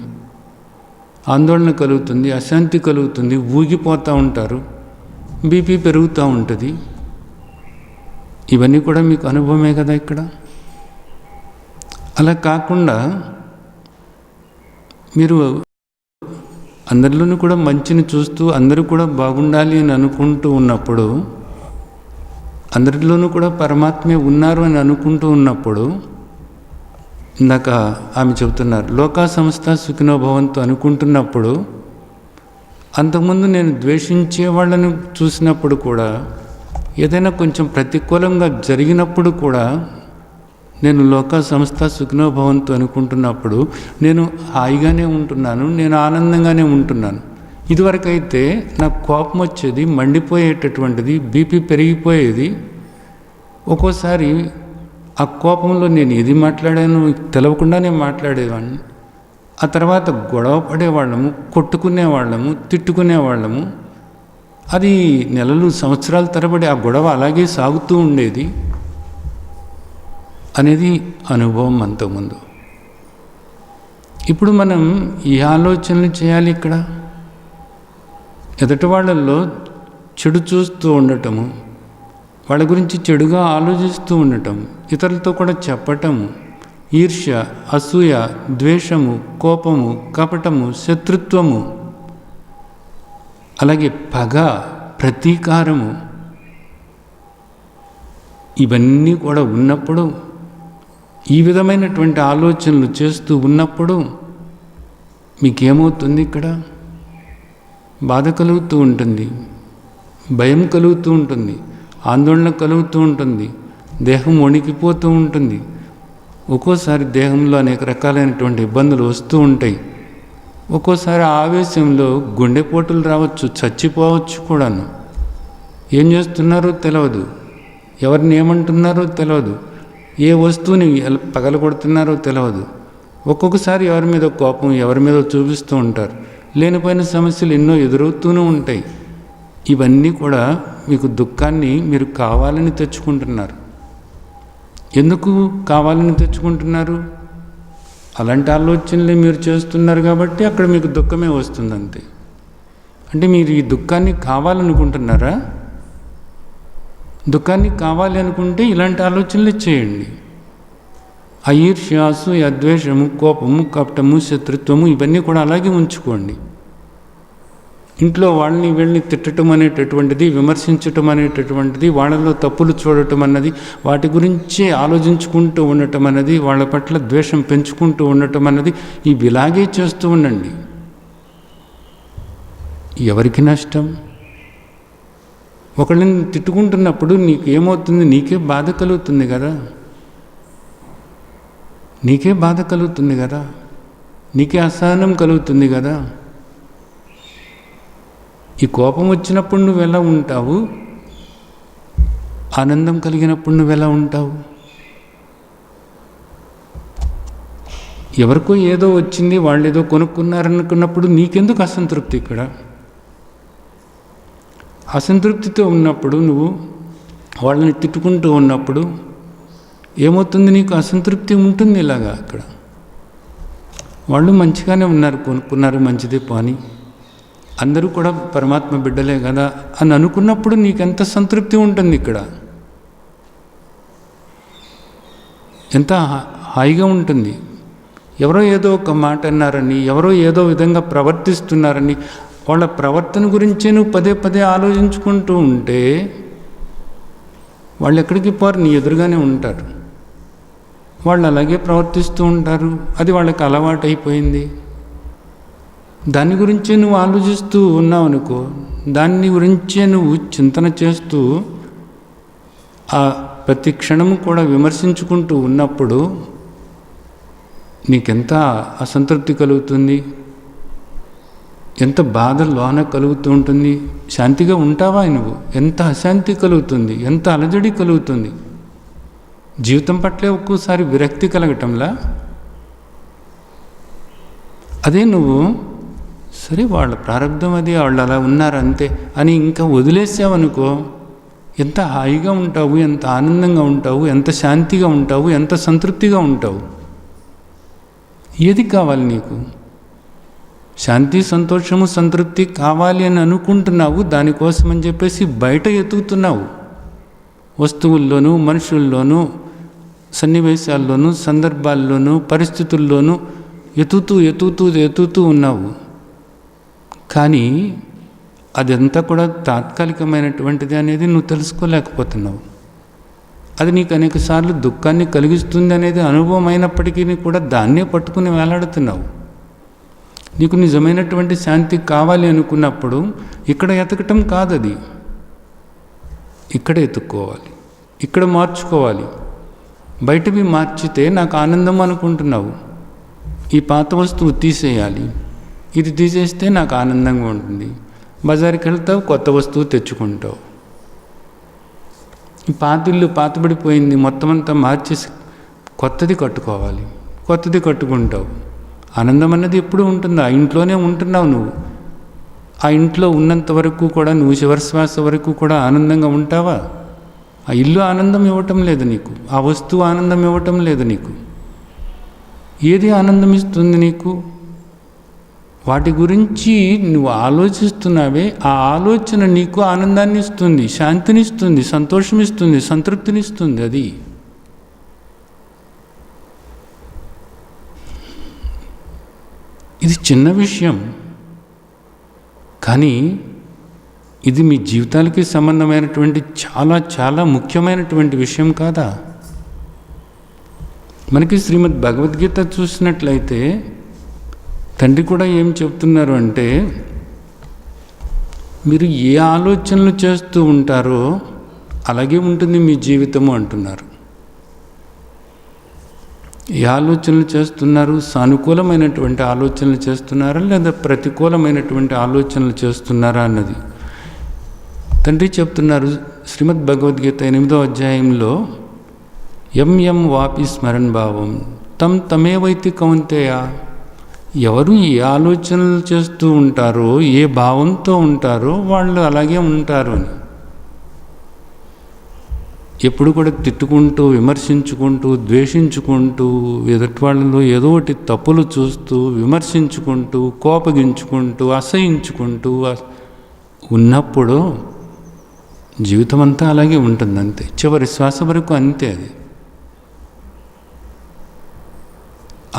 ఆందోళన కలుగుతుంది, అశాంతి కలుగుతుంది, ఊగిపోతూ ఉంటారు, బీపీ పెరుగుతూ ఉంటుంది. ఇవన్నీ కూడా మీకు అనుభవమే కదా ఇక్కడ. అలా కాకుండా మీరు అందరిలోనూ కూడా మంచిని చూస్తూ అందరూ కూడా బాగుండాలి అని అనుకుంటూ ఉన్నప్పుడు, అందరిలోనూ కూడా పరమాత్మే ఉన్నారు అని అనుకుంటూ ఉన్నప్పుడు, ఇందాక ఆమె చెబుతున్నారు లోకా సంస్థ సుఖినో భవంతు అనుకుంటున్నప్పుడు, అంతకుముందు నేను ద్వేషించే వాళ్ళని చూసినప్పుడు కూడా, ఏదైనా కొంచెం ప్రతికూలంగా జరిగినప్పుడు కూడా, నేను లోకా సంస్థ సుఖినో భవంతు అనుకుంటున్నప్పుడు నేను హాయిగానే ఉంటున్నాను, నేను ఆనందంగానే ఉంటున్నాను. ఇదివరకైతే నాకు కోపం వచ్చేది, మండిపోయేటటువంటిది, బీపీ పెరిగిపోయేది. ఒక్కోసారి ఆ కోపంలో నేను ఏది మాట్లాడాను తెలవకుండానే మాట్లాడేవాడిని. ఆ తర్వాత గొడవ పడేవాళ్ళము, కొట్టుకునేవాళ్ళము, తిట్టుకునేవాళ్ళము. అది నెలలు, సంవత్సరాల తరబడి ఆ గొడవ అలాగే సాగుతూ ఉండేది అనేది అనుభవం అంతకుముందు. ఇప్పుడు మనం ఈ ఆలోచనలు చేయాలి ఇక్కడ. ఎదుటి వాళ్ళల్లో చెడు చూస్తూ ఉండటము, వాళ్ళ గురించి చెడుగా ఆలోచిస్తూ ఉండటం, ఇతరులతో కూడా చెప్పటము, ఈర్ష్య, అసూయ, ద్వేషము, కోపము, కపటము, శత్రుత్వము, అలాగే పగ, ప్రతీకారము, ఇవన్నీ కూడా ఉన్నప్పుడు, ఈ విధమైనటువంటి ఆలోచనలు చేస్తూ ఉన్నప్పుడు మీకేమవుతుంది? ఇక్కడ బాధ కలుగుతూ ఉంటుంది, భయం కలుగుతూ ఉంటుంది, ఆందోళన కలుగుతూ ఉంటుంది, దేహం వణికిపోతూ ఉంటుంది. ఒక్కోసారి దేహంలో అనేక రకాలైనటువంటి ఇబ్బందులు వస్తూ ఉంటాయి. ఒక్కోసారి ఆవేశంలో గుండెపోటులు రావచ్చు, చచ్చిపోవచ్చు కూడాను. ఏం చేస్తున్నారో తెలియదు, ఎవరిని ఏమంటున్నారో తెలియదు, ఏ వస్తువుని పగలగొడుతున్నారో తెలియదు. ఒక్కొక్కసారి ఎవరి మీద కోపం, ఎవరి మీద చూపిస్తూ ఉంటారు. లేనిపోయిన సమస్యలు ఎన్నో ఎదురవుతూనే ఉంటాయి. ఇవన్నీ కూడా మీకు దుఃఖాన్ని మీరు కావాలని తెచ్చుకుంటున్నారు. ఎందుకు కావాలని తెచ్చుకుంటున్నారు? అలాంటి ఆలోచనలే మీరు చేస్తున్నారు కాబట్టి అక్కడ మీకు దుఃఖమే వస్తుంది అంతే. అంటే మీరు ఈ దుఃఖాన్ని కావాలనుకుంటున్నారా? దుఃఖాన్ని కావాలి అనుకుంటే ఇలాంటి ఆలోచనలు చేయండి. ఆ ఈర్ష్యాసు, అద్వేషము, కోపము, కపటము, శత్రుత్వము ఇవన్నీ కూడా అలాగే ఉంచుకోండి. ఇంట్లో వాళ్ళని వీళ్ళని తిట్టడం అనేటటువంటిది, విమర్శించటం అనేటటువంటిది, వాళ్ళలో తప్పులు చూడటం అన్నది, వాటి గురించి ఆలోచించుకుంటూ ఉండటం అన్నది, వాళ్ళ పట్ల ద్వేషం పెంచుకుంటూ ఉండటం అన్నది, ఇవి ఇలాగే చేస్తూ ఉండండి. ఎవరికి నష్టం? ఒకళ్ళని తిట్టుకుంటున్నప్పుడు నీకు ఏమవుతుంది? నీకే బాధ కలుగుతుంది కదా, నీకే బాధ కలుగుతుంది కదా, నీకే అసహనం కలుగుతుంది కదా. ఈ కోపం వచ్చినప్పుడు నువ్వు ఎలా ఉంటావు? ఆనందం కలిగినప్పుడు నువ్వు ఎలా ఉంటావు? ఎవరికో ఏదో వచ్చింది, వాళ్ళు ఏదో కొనుక్కున్నారనుకున్నప్పుడు నీకెందుకు అసంతృప్తి? ఇక్కడ అసంతృప్తితో ఉన్నప్పుడు నువ్వు వాళ్ళని తిట్టుకుంటూ ఉన్నప్పుడు ఏమవుతుంది? నీకు అసంతృప్తి ఉంటుంది. ఇలాగా అక్కడ వాళ్ళు మంచిగానే ఉన్నారు, కొనుక్కున్నారు, మంచిదే పోని, అందరూ కూడా పరమాత్మ బిడ్డలే కదా అని అనుకున్నప్పుడు నీకెంత సంతృప్తి ఉంటుంది. ఇక్కడ ఎంత హాయిగా ఉంటుంది. ఎవరో ఏదో ఒక మాట అన్నారని, ఎవరో ఏదో విధంగా ప్రవర్తిస్తున్నారని, వాళ్ళ ప్రవర్తన గురించే నువ్వు పదే పదే ఆలోచించుకుంటూ ఉంటే వాళ్ళు ఎక్కడికి పోరు, నీ ఎదురుగానే ఉంటారు. వాళ్ళు అలాగే ప్రవర్తిస్తూ ఉంటారు, అది వాళ్ళకి అలవాటు అయిపోయింది. దాని గురించే నువ్వు ఆలోచిస్తూ ఉన్నావు అనుకో, దాన్ని గురించే నువ్వు చింతన చేస్తూ ఆ ప్రతి క్షణము కూడా విమర్శించుకుంటూ ఉన్నప్పుడు నీకెంత అసంతృప్తి కలుగుతుంది, ఎంత బాధ లోన కలుగుతూ ఉంటుంది. శాంతిగా ఉంటావా నువ్వు? ఎంత అశాంతి కలుగుతుంది, ఎంత అలజడి కలుగుతుంది. జీవితం పట్లే ఒక్కోసారి విరక్తి కలగటంలా. అదే నువ్వు సరే వాళ్ళ ప్రారంధం అది, వాళ్ళు అలా ఉన్నారు అంతే అని ఇంకా వదిలేసావనుకో, ఎంత హాయిగా ఉంటావు, ఎంత ఆనందంగా ఉంటావు, ఎంత శాంతిగా ఉంటావు, ఎంత సంతృప్తిగా ఉంటావు. ఏది కావాలి నీకు? శాంతి, సంతోషము, సంతృప్తి కావాలి అని అనుకుంటున్నావు. దానికోసం అని చెప్పేసి బయట ఎతుకుతున్నావు. వస్తువుల్లోనూ, మనుషుల్లోనూ, సన్నివేశాల్లోనూ, సందర్భాల్లోనూ, పరిస్థితుల్లోనూ ఎతుకుతూ ఉన్నావు. కానీ అదంతా కూడా తాత్కాలికమైనటువంటిది అనేది నువ్వు తెలుసుకోలేకపోతున్నావు. అది నీకు అనేక సార్లు దుఃఖాన్ని కలిగిస్తుంది అనేది అనుభవం అయినప్పటికీ కూడా దాన్నే పట్టుకుని వేలాడుతున్నావు. నీకు నిజమైనటువంటి శాంతి కావాలి అనుకున్నప్పుడు ఇక్కడ ఎతకటం కాదది, ఇక్కడ ఎత్తుక్కోవాలి, ఇక్కడ మార్చుకోవాలి. బయటవి మార్చితే నాకు ఆనందం అనుకుంటున్నావు. ఈ పాత వస్తువు తీసేయాలి, ఇది తీసేస్తే నాకు ఆనందంగా ఉంటుంది. బజార్కి వెళ్తావు, కొత్త వస్తువు తెచ్చుకుంటావు. పాత ఇల్లు పాతబడిపోయింది, మొత్తం అంతా మార్చేసి కొత్తది కట్టుకోవాలి, కొత్తది కట్టుకుంటావు. ఆనందం అన్నది ఎప్పుడు ఉంటుందో, ఆ ఇంట్లోనే ఉంటున్నావు నువ్వు. ఆ ఇంట్లో ఉన్నంత వరకు కూడా నువ్వు చివరి శ్వాస వరకు కూడా ఆనందంగా ఉంటావా? ఆ ఇల్లు ఆనందం ఇవ్వటం లేదు నీకు, ఆ వస్తువు ఆనందం ఇవ్వటం లేదు నీకు. ఏది ఆనందం ఇస్తుంది నీకు? వాటి గురించి నువ్వు ఆలోచిస్తున్నావే, ఆ ఆలోచన నీకు ఆనందాన్ని ఇస్తుంది, శాంతినిస్తుంది, సంతోషమిస్తుంది, సంతృప్తినిస్తుంది. అది ఇది చిన్న విషయం, కానీ ఇది మీ జీవితాలకి సంబంధమైనటువంటి చాలా చాలా ముఖ్యమైనటువంటి విషయం కాదా? మనకి శ్రీమద్ భగవద్గీత చూసినట్లయితే తండ్రి కూడా ఏం చెప్తున్నారు అంటే, మీరు ఏ ఆలోచనలు చేస్తూ ఉంటారో అలాగే ఉంటుంది మీ జీవితము అంటున్నారు. ఏ ఆలోచనలు చేస్తున్నారు? సానుకూలమైనటువంటి ఆలోచనలు చేస్తున్నారా లేదా ప్రతికూలమైనటువంటి ఆలోచనలు చేస్తున్నారా అన్నది తండ్రి చెప్తున్నారు. శ్రీమద్ భగవద్గీత 8వ అధ్యాయంలో ఎం వాపి స్మరణ్ భావం తం తమేవైతి కౌంతేయ, ఎవరు ఏ ఆలోచనలు చేస్తూ ఉంటారో, ఏ భావంతో ఉంటారో వాళ్ళు అలాగే ఉంటారు అని. ఎప్పుడు కూడా తిట్టుకుంటూ, విమర్శించుకుంటూ, ద్వేషించుకుంటూ, ఎదుటి వాళ్ళలో ఏదో ఒకటి తప్పులు చూస్తూ, విమర్శించుకుంటూ, కోపగించుకుంటూ, అసహించుకుంటూ ఉన్నప్పుడు జీవితం అంతా అలాగే ఉంటుంది అంతే, చివరి శ్వాస వరకు అంతే. అది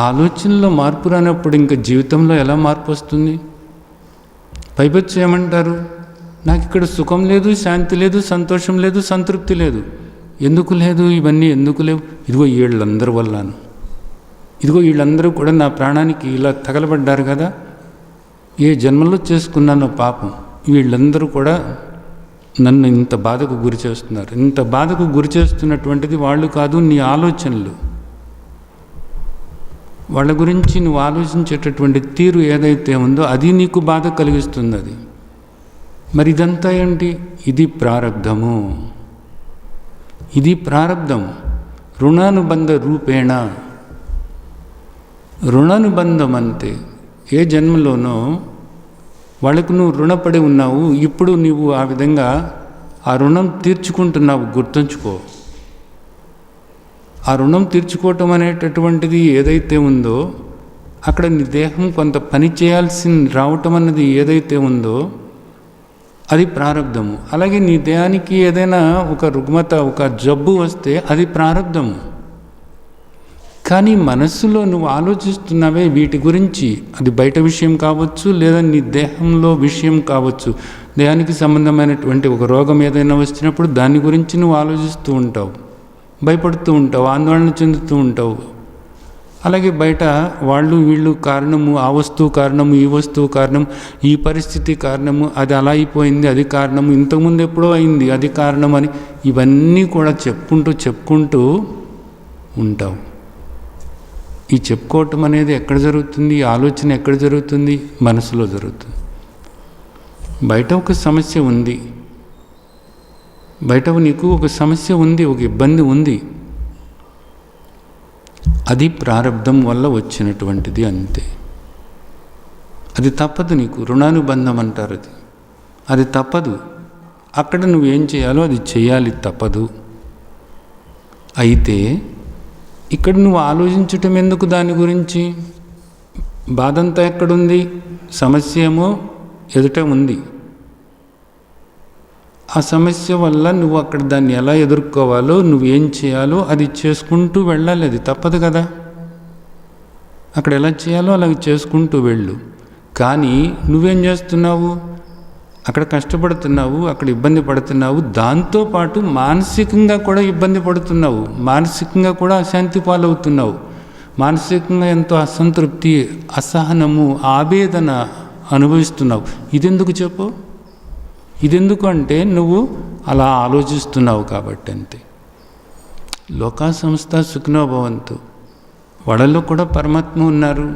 ఆలోచనలో మార్పు రానప్పుడు ఇంకా జీవితంలో ఎలా మార్పు వస్తుంది? పైపొచ్చి ఏమంటారు? నాకు ఇక్కడ సుఖం లేదు, శాంతి లేదు, సంతోషం లేదు, సంతృప్తి లేదు. ఎందుకు లేదు? ఇవన్నీ ఎందుకు లేవు? ఇదిగో వీళ్ళందరి వల్లను. ఇదిగో వీళ్ళందరూ కూడా నా ప్రాణానికి ఇలా తగలబడ్డారు కదా, ఏ జన్మలో చేసుకున్నానో పాపం, వీళ్ళందరూ కూడా నన్ను ఇంత బాధకు గురి చేస్తున్నారు. ఇంత బాధకు గురి చేస్తున్నటువంటిది వాళ్ళు కాదు, నీ ఆలోచనలు. వాళ్ళ గురించి నువ్వు ఆలోచించేటటువంటి తీరు ఏదైతే ఉందో అది నీకు బాధ కలిగిస్తుంది. అది మరి ఇదంతా ఏంటి? ఇది ప్రారబ్ధము. ఇది ప్రారబ్ధం. రుణానుబంధ రూపేణ. రుణానుబంధం అంతే. ఏ జన్మలోనో వాళ్ళకు నువ్వు రుణపడి ఉన్నావు, ఇప్పుడు నువ్వు ఆ విధంగా ఆ రుణం తీర్చుకుంటున్నావు. గుర్తుంచుకో, ఆ రుణం తీర్చుకోవటం అనేటటువంటిది ఏదైతే ఉందో అక్కడ నీ దేహం కొంత పని చేయాల్సి రావటం అన్నది ఏదైతే ఉందో అది ప్రారబ్ధము. అలాగే నీ దేహానికి ఏదైనా ఒక రుగ్మత, ఒక జబ్బు వస్తే అది ప్రారబ్ధము. కానీ మనస్సులో నువ్వు ఆలోచిస్తున్నావే వీటి గురించి, అది బయట విషయం కావచ్చు లేదా నీ దేహంలో విషయం కావచ్చు. దేహానికి సంబంధమైనటువంటి ఒక రోగం ఏదైనా వచ్చినప్పుడు దాని గురించి నువ్వు ఆలోచిస్తూ ఉంటావు, భయపడుతూ ఉంటావు, ఆందోళన చెందుతూ ఉంటావు. అలాగే బయట వాళ్ళు వీళ్ళు కారణము, ఆ వస్తువు కారణము, ఈ వస్తువు కారణం, ఈ పరిస్థితి కారణము, అది అలా అయిపోయింది, అది కారణము, ఇంతకుముందు ఎప్పుడో అయింది, అది కారణం అని ఇవన్నీ కూడా చెప్పుకుంటూ ఉంటావు. ఈ చెప్పుకోవటం అనేది ఎక్కడ జరుగుతుంది? ఈ ఆలోచన ఎక్కడ జరుగుతుంది? మనసులో జరుగుతుంది. బయట ఒక సమస్య ఉంది, బయట నీకు ఒక సమస్య ఉంది, ఒక ఇబ్బంది ఉంది. అది ప్రారబ్ధం వల్ల వచ్చినటువంటిది అంతే. అది తప్పదు. నీకు రుణానుబంధం అంటారు. అది తప్పదు. అక్కడ నువ్వేం చేయాలో అది చేయాలి, తప్పదు. అయితే ఇక్కడ నువ్వు ఆలోచించటం ఎందుకు దాని గురించి? బాధంతా ఎక్కడుంది? సమస్య ఏమో ఎదుట ఉంది. ఆ సమస్య వల్ల నువ్వు అక్కడ దాన్ని ఎలా ఎదుర్కోవాలో, నువ్వేం చేయాలో అది చేసుకుంటూ వెళ్ళాలి. అది తప్పదు కదా. అక్కడ ఎలా చేయాలో అలా చేసుకుంటూ వెళ్ళు. కానీ నువ్వేం చేస్తున్నావు? అక్కడ కష్టపడుతున్నావు, అక్కడ ఇబ్బంది పడుతున్నావు, దాంతోపాటు మానసికంగా కూడా ఇబ్బంది పడుతున్నావు, మానసికంగా కూడా అశాంతి పాలవుతున్నావు, మానసికంగా ఎంతో అసంతృప్తి, అసహనము, ఆవేదన అనుభవిస్తున్నావు. ఇదెందుకు చెప్పు? ఇదెందుకు అంటే నువ్వు అలా ఆలోచిస్తున్నావు కాబట్టి అంతే. లోకా సంస్థ సుఖినో భవంతు. వాళ్ళలో కూడా పరమాత్మ ఉన్నారు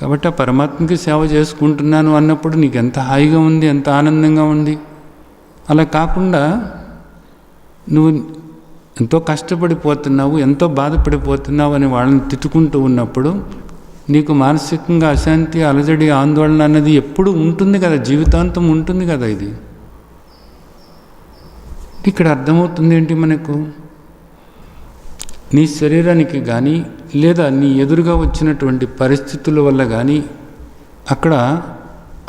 కాబట్టి ఆ పరమాత్మకి సేవ చేసుకుంటున్నాను అన్నప్పుడు నీకు ఎంత హాయిగా ఉంది, ఎంత ఆనందంగా ఉంది. అలా కాకుండా నువ్వు ఎంతో కష్టపడిపోతున్నావు, ఎంతో బాధపడిపోతున్నావు అని వాళ్ళని తిట్టుకుంటూ ఉన్నప్పుడు నీకు మానసికంగా అశాంతి, అలజడి, ఆందోళన అన్నది ఎప్పుడు ఉంటుంది కదా, జీవితాంతం ఉంటుంది కదా. ఇది ఇక్కడ అర్థమవుతుంది ఏంటి మనకు? నీ శరీరానికి కానీ లేదా నీ ఎదురుగా వచ్చినటువంటి పరిస్థితుల వల్ల కానీ అక్కడ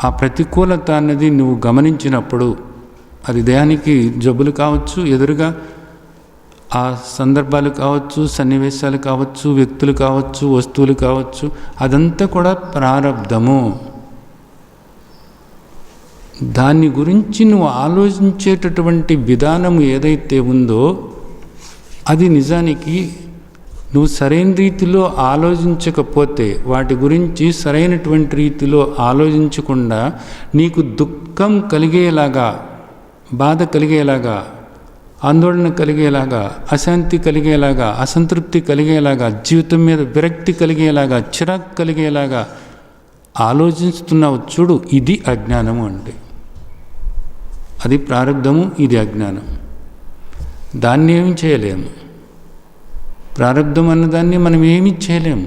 ఆ ప్రతికూలత అన్నది నువ్వు గమనించినప్పుడు, అది దేహానికి జబ్బులు కావచ్చు, ఎదురుగా ఆ సందర్భాలు కావచ్చు, సన్నివేశాలు కావచ్చు, వ్యక్తులు కావచ్చు, వస్తువులు కావచ్చు, అదంతా కూడా ప్రారబ్ధము. దాని గురించి నువ్వు ఆలోచించేటటువంటి విధానం ఏదైతే ఉందో అది నిజానికి నువ్వు సరైన రీతిలో ఆలోచించకపోతే, వాటి గురించి సరైనటువంటి రీతిలో ఆలోచించకుండా నీకు దుఃఖం కలిగేలాగా, బాధ కలిగేలాగా, ఆందోళన కలిగేలాగా, అశాంతి కలిగేలాగా, అసంతృప్తి కలిగేలాగా, జీవితం మీద విరక్తి కలిగేలాగా, చిరాకు కలిగేలాగా ఆలోచిస్తున్నావు చూడు. ఇది అజ్ఞానము అంటే. అది ప్రారబ్ధము, ఇది అజ్ఞానం. దాన్ని ఏమి చేయలేము. ప్రారబ్ధం అన్నదాన్ని మనం ఏమీ చేయలేము.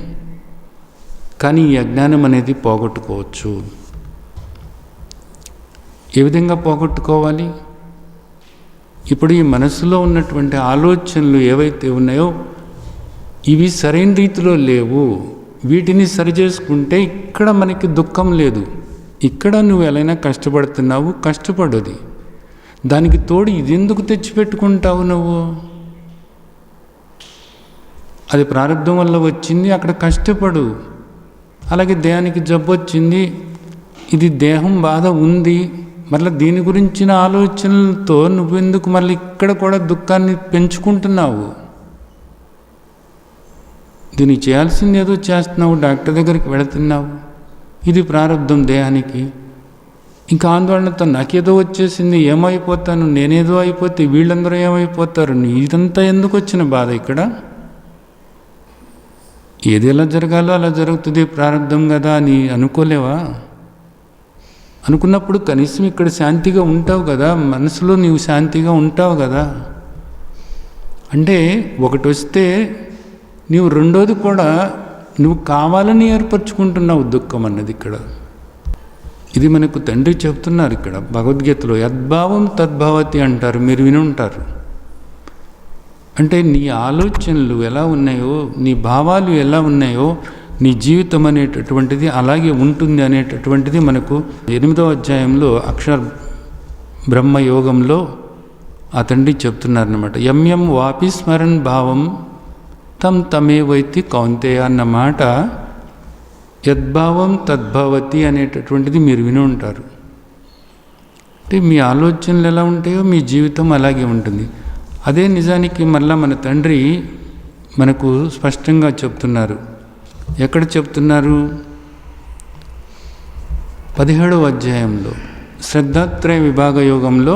కానీ ఈ అజ్ఞానం అనేది పోగొట్టుకోవచ్చు. ఏ విధంగా పోగొట్టుకోవాలి? ఇప్పుడు ఈ మనసులో ఉన్నటువంటి ఆలోచనలు ఏవైతే ఉన్నాయో ఇవి సరైన రీతిలో లేవు. వీటిని సరిచేసుకుంటే ఇక్కడ మనకి దుఃఖం లేదు. ఇక్కడ నువ్వు ఎలా కష్టపడుతున్నావు, కష్టపడది. దానికి తోడు ఇదెందుకు తెచ్చిపెట్టుకుంటావు నువ్వు? అది ప్రారంభం వల్ల వచ్చింది, అక్కడ కష్టపడు. అలాగే దేహానికి జబ్బు వచ్చింది, ఇది దేహం బాధ ఉంది, మళ్ళీ దీని గురించిన ఆలోచనలతో నువ్వెందుకు మళ్ళీ ఇక్కడ కూడా దుఃఖాన్ని పెంచుకుంటున్నావు? దీనికి చేయాల్సింది ఏదో చేస్తున్నావు, డాక్టర్ దగ్గరికి వెళుతున్నావు. ఇది ప్రారంధం దేహానికి. ఇంకా ఆందోళనతో నాకేదో వచ్చేసింది, ఏమైపోతాను, నేనేదో అయిపోతే వీళ్ళందరూ ఏమైపోతారు, ఇదంతా ఎందుకు వచ్చిన బాధ? ఇక్కడ ఏది ఎలా జరగాలో అలా జరుగుతుంది, ప్రారంధం కదా అని అనుకోలేవా? అనుకున్నప్పుడు కనీసం ఇక్కడ శాంతిగా ఉంటావు కదా, మనసులో నీవు శాంతిగా ఉంటావు కదా. అంటే ఒకటి వస్తే నీవు రెండోది కూడా నువ్వు కావాలని ఏర్పరచుకుంటున్నావు దుఃఖం అన్నది ఇక్కడ. ఇది మనకు తండ్రి చెప్తున్నారు ఇక్కడ భగవద్గీతలో. యద్భావం తద్భవతి అంటారు, మీరు విని ఉంటారు. అంటే నీ ఆలోచనలు ఎలా ఉన్నాయో, నీ భావాలు ఎలా ఉన్నాయో, నీ జీవితం అనేటటువంటిది అలాగే ఉంటుంది అనేటటువంటిది మనకు 8వ అధ్యాయంలో అక్షర బ్రహ్మయోగంలో ఆ తండ్రి చెప్తున్నారన్నమాట. యమ్యం వాపి స్మరణ్ భావం తం తమేవైతి కౌంతేయ అన్న మాట యద్భావం తద్భవతి అనేటటువంటిది మీరు విని ఉంటారు. అంటే మీ ఆలోచనలు ఎలా ఉంటాయో మీ జీవితం అలాగే ఉంటుంది. అదే నిజానికి మళ్ళా మన తండ్రి మనకు స్పష్టంగా చెప్తున్నారు. ఎక్కడ చెప్తున్నారు? 17వ అధ్యాయంలో శ్రద్ధాత్రయ విభాగ యోగంలో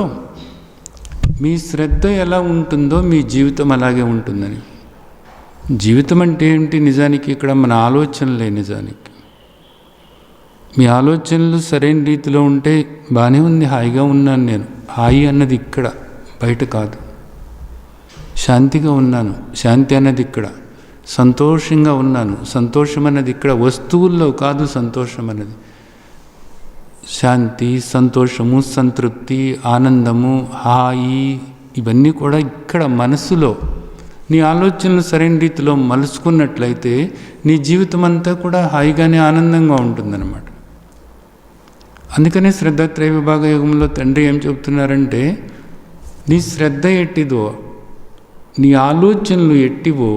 మీ శ్రద్ధ ఎలా ఉంటుందో మీ జీవితం అలాగే ఉంటుందని. జీవితం అంటే ఏంటి? నిజానికి ఇక్కడ మన ఆలోచనలే. నిజానికి మీ ఆలోచనలు సరైన రీతిలో ఉంటే బాగానే ఉంది, హాయిగా ఉన్నాను నేను. హాయి అన్నది ఇక్కడ, బయట కాదు. శాంతిగా ఉన్నాను, శాంతి అన్నది ఇక్కడ. సంతోషంగా ఉన్నాను, సంతోషం అన్నది ఇక్కడ. వస్తువుల్లో కాదు సంతోషం అన్నది. శాంతి, సంతోషము, సంతృప్తి, ఆనందము, హాయి ఇవన్నీ కూడా ఇక్కడ మనసులో. నీ ఆలోచనలు సరైన రీతిలో మలుచుకున్నట్లయితే నీ జీవితం అంతా కూడా హాయిగానే ఆనందంగా ఉంటుందన్నమాట. అందుకనే శ్రద్ధాత్రయ విభాగ యోగంలో తండ్రి ఏం చెబుతున్నారంటే, నీ శ్రద్ధ ఎట్టిదో, నీ ఆలోచనలు ఎట్టివో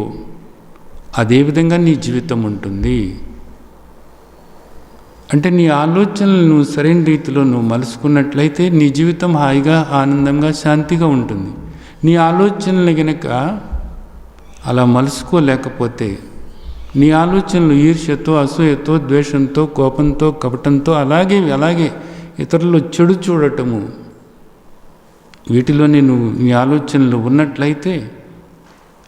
అదేవిధంగా నీ జీవితం ఉంటుంది. అంటే నీ ఆలోచనలు నువ్వు సరైన రీతిలో నువ్వు మలుచుకున్నట్లయితే నీ జీవితం హాయిగా ఆనందంగా శాంతిగా ఉంటుంది. నీ ఆలోచనలు గనక అలా మలుసుకోలేకపోతే, నీ ఆలోచనలు ఈర్ష్యతో, అసూయతో, ద్వేషంతో, కోపంతో, కపటంతో, అలాగే ఇతరులు చెడు చూడటము, వీటిలోనే నువ్వు నీ ఆలోచనలు ఉన్నట్లయితే